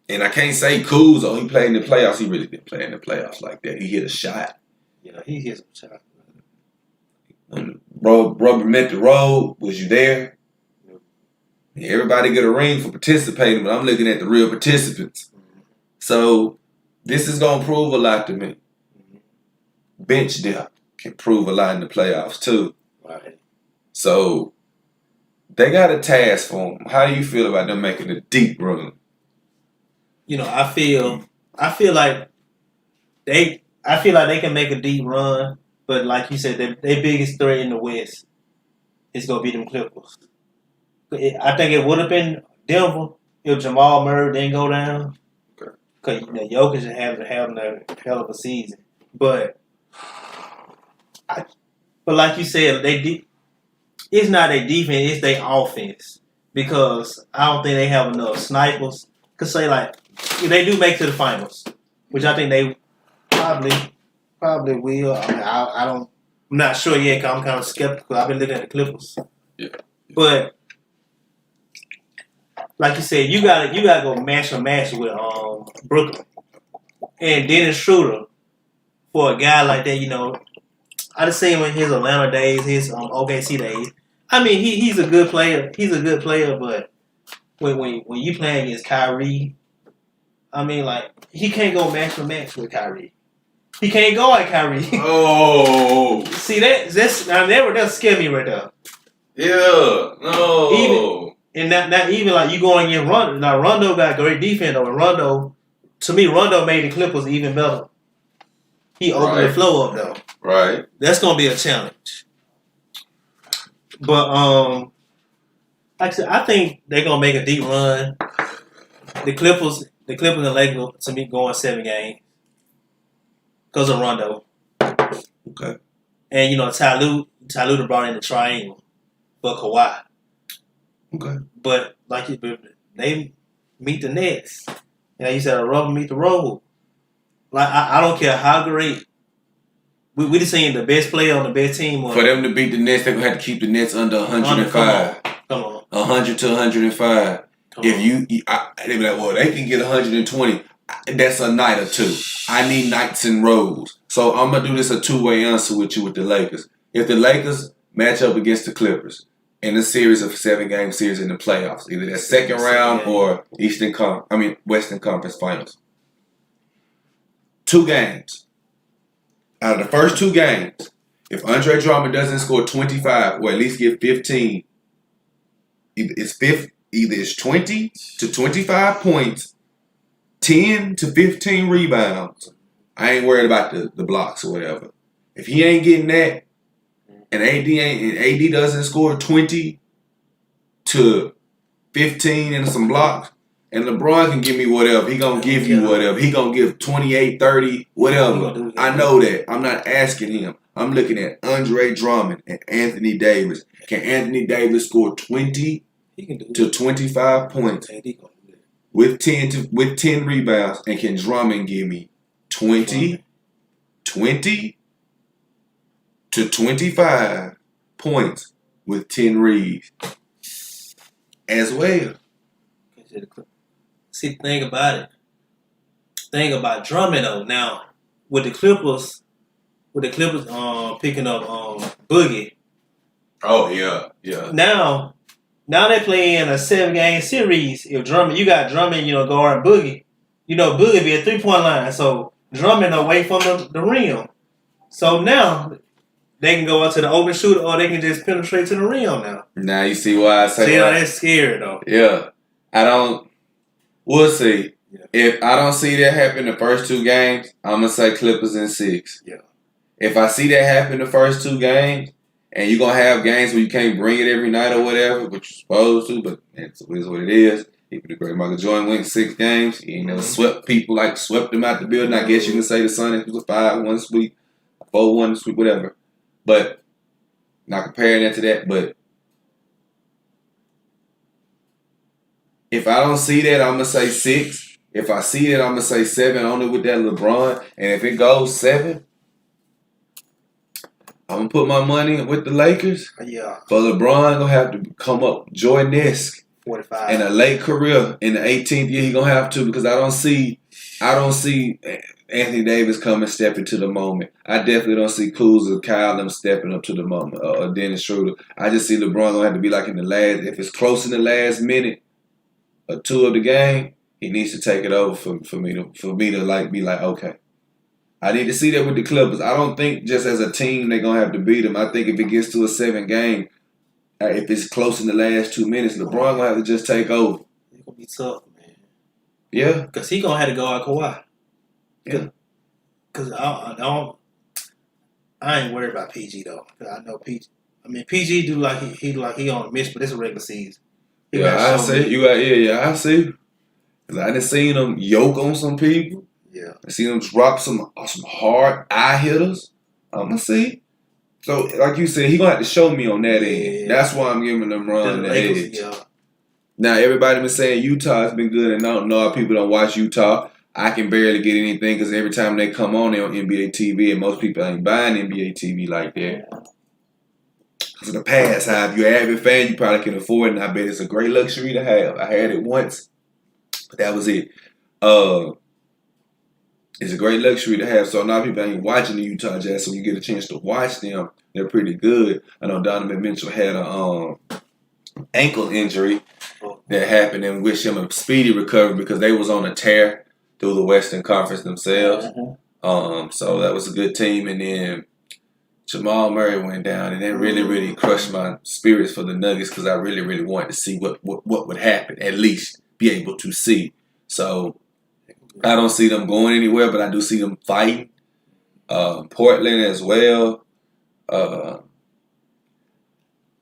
And I can't say Kuz, he played in the playoffs. He really didn't play in the playoffs like that. He hit a shot. Yeah, he hit some shots. When rubber met the road, was you there? Yeah, everybody get a ring for participating, but I'm looking at the real participants. Mm-hmm. So this is going to prove a lot to me. Mm-hmm. Bench depth can prove a lot in the playoffs too. Right. So they got a task for them. How do you feel about them making a deep run? I feel like they can make a deep run, but like you said, their biggest threat in the West is gonna be them Clippers. I think it would have been Denver if Jamal Murray didn't go down, because Jokic is having a hell of a season. But like you said, it's not their defense, it's their offense, because I don't think they have enough snipers. Cause say like if they do make to the finals, which I think they probably will. I'm not sure yet. Cause I'm kind of skeptical. I've been looking at the Clippers. Yeah. But like you said, you gotta go match with Brooklyn and Dennis Schroeder. For a guy like that, I just seen him in his Atlanta days, his OKC days. I mean, he's a good player. He's a good player, but when you playing against Kyrie, I mean, like, he can't go match with Kyrie. He can't go at Kyrie. Oh. See, that scared me right there. Yeah. No. Not even like you going against Rondo. Now, Rondo got great defense, though. To me, Rondo made the Clippers even better. He opened the flow up, though. Right. That's going to be a challenge. But, like I said, I think they're going to make a deep run. The Clippers and Lakers, to me, going 7 games. Because of Rondo. Okay. And, Tyloo brought in the triangle for Kawhi. Okay. But, they meet the Nets. You said a rubber meet the road. Like, I don't care how great We just saying the best player on the best team. For them to beat the Nets, they're gonna have to keep the Nets under 105. Come on. 100 to 105. They be like, well, they can get 120. That's a night or two. I need nights in rows. So I'm gonna do this a two-way answer with you with the Lakers. If the Lakers match up against the Clippers in a series of 7-game series in the playoffs, either that second round or Western Conference Finals. 2 games. Out of the first 2 games, if Andre Drummond doesn't score 25 or at least get 15, either it's 20 to 25 points, 10 to 15 rebounds. I ain't worried about the blocks or whatever. If he ain't getting that, and AD doesn't score 20 to 15 and some blocks, and LeBron can give me whatever. He gonna give you whatever. He gonna give 28, 30, whatever. I know that. I'm not asking him. I'm looking at Andre Drummond and Anthony Davis. Can Anthony Davis score 20 to 25 points with 10 rebounds, and can Drummond give me 20 to 25 points with 10 reads as well? See, the thing about it. Thing about Drummond though, now with the Clippers picking up Boogie. Oh yeah. Now they play in a 7-game series. If Drummond, you got Drummond, guard Boogie. Boogie be a 3-point line, so Drummond away from the rim. So now they can go out to the open shooter, or they can just penetrate to the rim now. Now you see why I say that. That's scary though. Yeah, we'll see. Yeah. If I don't see that happen the first 2 games, I'm gonna say Clippers in 6. Yeah. If I see that happen the first 2 games, and you're gonna have games where you can't bring it every night or whatever, but you're supposed to, but it is what it is. Even the great Michael Jordan went 6 games. He ain't never swept them out the building. I guess you can say the Sonics was a 5-1 sweep, 4-1 sweep, whatever. But not comparing that to that. But if I don't see that, I'm gonna say 6. If I see it, I'm gonna say 7. Only with that LeBron. And if it goes 7, I'm gonna put my money with the Lakers. Yeah. But LeBron gonna have to come up Jordan-esque 45 in a late career. In the 18th year, he gonna have to, because I don't see Anthony Davis coming stepping to the moment. I definitely don't see Kuz or Kyle them stepping up to the moment, or Dennis Schroeder. I just see LeBron gonna have to be like in the last. If it's close in the last minute or 2 of the game, he needs to take it over for me to like be like, okay. I need to see that with the Clippers. I don't think just as a team they're gonna have to beat them. I think if it gets to a 7-game, if it's close in the last 2 minutes, LeBron gonna have to just take over. It's gonna be tough, man. Yeah, because he gonna have to go out Kawhi. Yeah, because I ain't worried about PG though. Cause I know PG. I mean, PG do like he on a mission, but it's a regular season. I see. I see. Cause I done seen him yoke on some people. Yeah, I seen him drop some hard eye hitters. I'm gonna see. So, like you said, he gonna have to show me on that end. That's why I'm giving them run the edge. Yeah. Now, everybody been saying Utah has been good, and I don't know if people don't watch Utah. I can barely get anything because every time they come on, they're on NBA TV, and most people ain't buying NBA TV like that. Because of the past, if you're an avid fan, you probably can afford it, and I bet it's a great luxury to have. I had it once, but that was it. It's a great luxury to have, so now people ain't watching the Utah Jazz, so you get a chance to watch them. They're pretty good. I know Donovan Mitchell had a ankle injury that happened, and wish him a speedy recovery because they was on a tear through the Western Conference themselves. So that was a good team, and then Jamal Murray went down, and that really, really crushed my spirits for the Nuggets because I really, really wanted to see what would happen, at least be able to see. So I don't see them going anywhere, but I do see them fighting. Portland as well.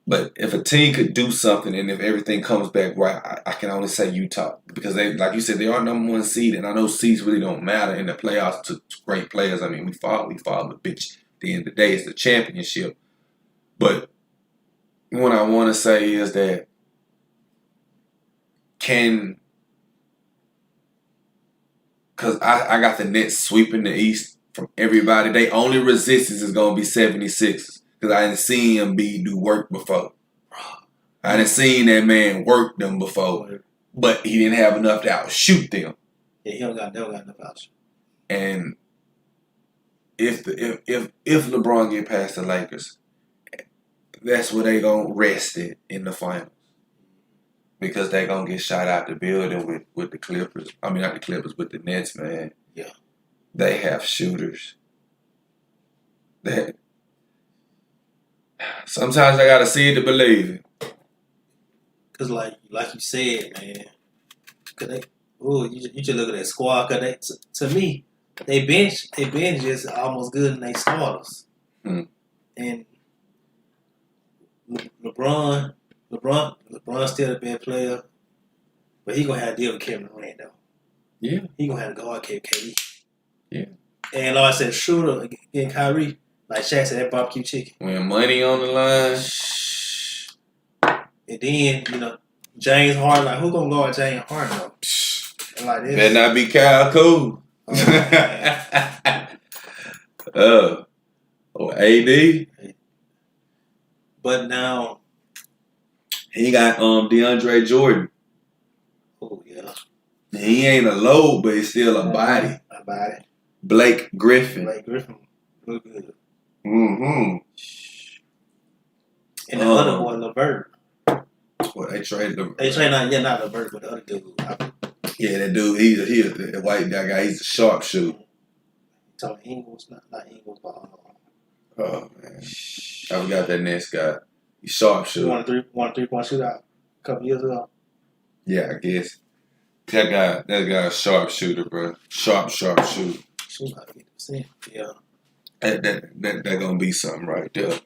But if a team could do something, and if everything comes back right, I can only say Utah because they, like you said, they are number 1 seed, and I know seeds really don't matter in the playoffs to great players. I mean, we fall, but bitch, at the end of the day, it's the championship. But what I want to say is that because I got the Nets sweeping the East from everybody. They only resistance is gonna be 76ers. Cause I didn't see him do work before. I didn't seen that man work them before. But he didn't have enough to outshoot them. Yeah, he don't got enough outshoot. And if LeBron get past the Lakers, that's where they gonna rest it in the finals. Because they gonna get shot out the building with the Clippers. I mean, not the Clippers, with the Nets, man. Yeah. They have shooters. Sometimes I gotta see it to believe it. Cause like you said, man, you just look at that squad. Cause to me, they bench just almost good than they starters. And LeBron still a bad player, but he gonna have to deal with Kevin Durant though. Yeah, he gonna have to guard KD. Yeah, and like I said, shooter against Kyrie, like Shaq said, that barbecue chicken. When money on the line, and then James Harden, like who gonna guard James Harden though? And like this, better not be Kyle Kuzma. Or AD. But now he got DeAndre Jordan. Oh yeah. He ain't a load, but he's still a body. A body. Blake Griffin. Look good. Mm-hmm. And the other boy, LeVert. Well, they traded him. They traded not LeVert, but the other dude. Yeah, that dude. He's a white guy. He's a sharpshooter. Talking Ingles, not Ingles, but oh man, I forgot that next guy. He's sharpshooter. Won a 3-point shootout a couple years ago. Yeah, I guess that guy a sharpshooter, bro. Sharp shooter. Shoot about 50%. Yeah. That gonna be something right there.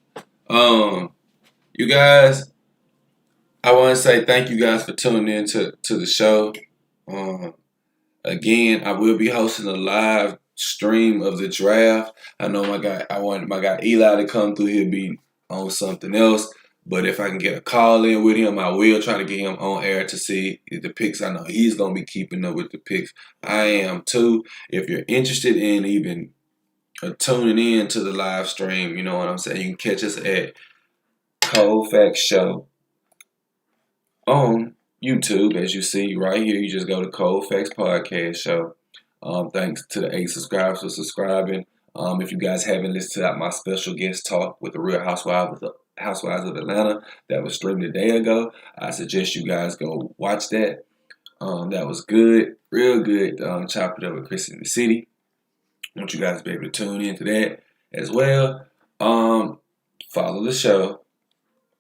You guys, I want to say thank you guys for tuning in to the show. Again, I will be hosting a live stream of the draft. I know I want my guy Eli to come through. He'll be on something else. But if I can get a call in with him, I will try to get him on air to see the picks. I know he's going to be keeping up with the picks. I am too. If you're interested in even tuning in to the live stream, you know what I'm saying, you can catch us at Cold Factz Show on YouTube. As you see right here, you just go to Cold Factz Podcast Show. Thanks to the 8 subscribers for subscribing. If you guys haven't listened to my special guest talk with the Real Housewives of Atlanta that was streamed a day ago, I suggest you guys go watch that. That was good, real good. Chop it up with Chris in the City. I want you guys to be able to tune into that as well. Follow the show.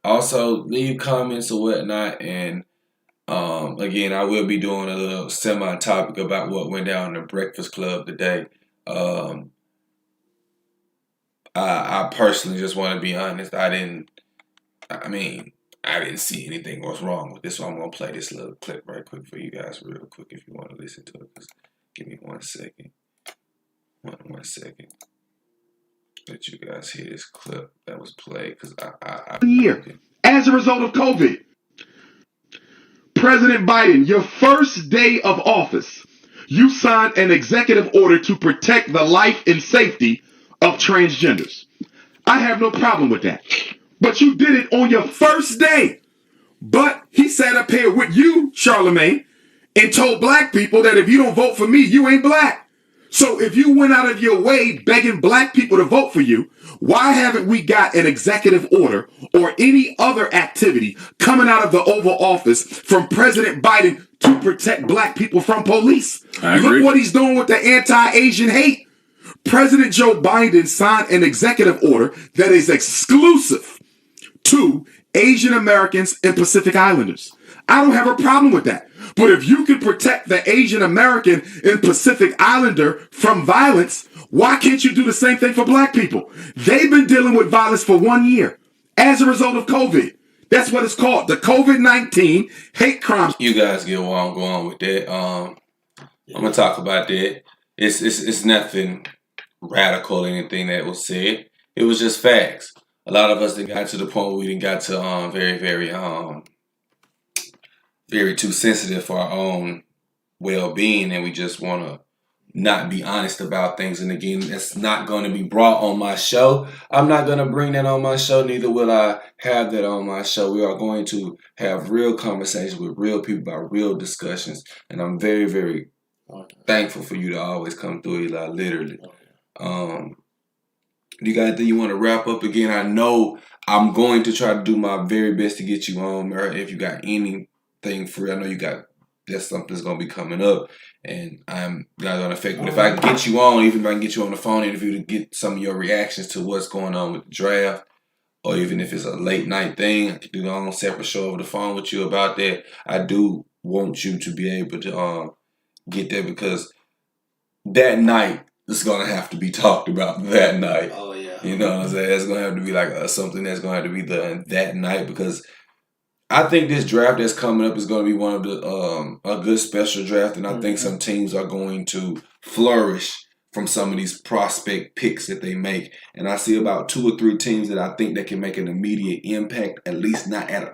Also, leave comments or whatnot. And again, I will be doing a little semi-topic about what went down in the Breakfast Club today. I personally just want to be honest. I didn't see anything was wrong with this, so I'm going to play this little clip right quick for you guys real quick if you want to listen to it. Just give me 1 second. One second. Let you guys hear this clip that was played because as a result of COVID. President Biden, your first day of office, you signed an executive order to protect the life and safety of transgenders. I have no problem with that. But you did it on your first day. But he sat up here with you, Charlamagne, and told black people that if you don't vote for me, you ain't black. So if you went out of your way begging black people to vote for you, why haven't we got an executive order or any other activity coming out of the Oval Office from President Biden to protect black people from police? Look what he's doing with the anti-Asian hate. President Joe Biden signed an executive order that is exclusive to Asian Americans and Pacific Islanders. I don't have a problem with that. But if you can protect the Asian American and Pacific Islander from violence, why can't you do the same thing for black people? They've been dealing with violence for 1 year as a result of COVID. That's what it's called, the COVID-19 hate crimes. You guys get where I'm going with that. I'm gonna talk about that. It's nothing radical, anything that was said. It was just facts. A lot of us got to the point where we didn't got to very too sensitive for our own well-being, and we just want to not be honest about things. And again, that's not going to be brought on my show. I'm not going to bring that on my show. Neither will I have that on my show. We are going to have real conversations with real people about real discussions. And I'm very, very thankful for you to always come through, Eli, literally. Do you got anything you want to wrap up again? I know I'm going to try to do my very best to get you on, or if you got anything free. I know you got that's something that's gonna be coming up, and I'm not gonna affect. But if I can get you on, even if I can get you on the phone interview to get some of your reactions to what's going on with the draft, or even if it's a late night thing, I can do my own separate show over the phone with you about that. I do want you to be able to get there because that night is gonna have to be talked about that night. Oh yeah. You know what I'm saying? It's gonna have to be like something that's gonna have to be done that night because I think this draft that's coming up is going to be one of the a good special draft, and I think some teams are going to flourish from some of these prospect picks that they make. And I see about 2 or 3 teams that I think that can make an immediate impact, at least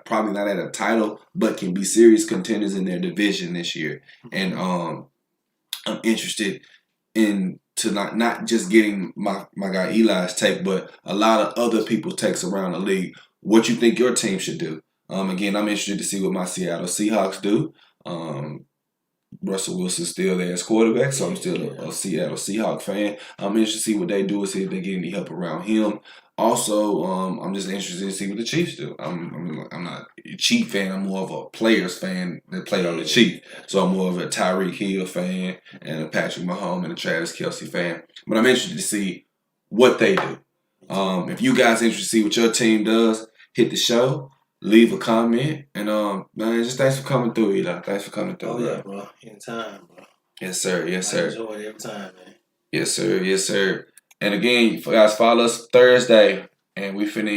probably not at a title, but can be serious contenders in their division this year. And I'm interested in to not just getting my guy Eli's take, but a lot of other people's takes around the league. What you think your team should do? Again, I'm interested to see what my Seattle Seahawks do. Russell Wilson's still there as quarterback, so I'm still a Seattle Seahawks fan. I'm interested to see what they do and see if they get any help around him. Also, I'm just interested to see what the Chiefs do. I'm not a Chief fan. I'm more of a players fan that played on the Chiefs. So I'm more of a Tyreek Hill fan and a Patrick Mahomes and a Travis Kelce fan. But I'm interested to see what they do. If you guys are interested to see what your team does, hit the show. Leave a comment, and man, just thanks for coming through, Eli. Thanks for coming through. Oh yeah, bro. Anytime, bro. Yes, sir. Yes, I sir. enjoy it every time, man. Yes, sir. Yes, sir. And again, guys, follow us Thursday, and we finna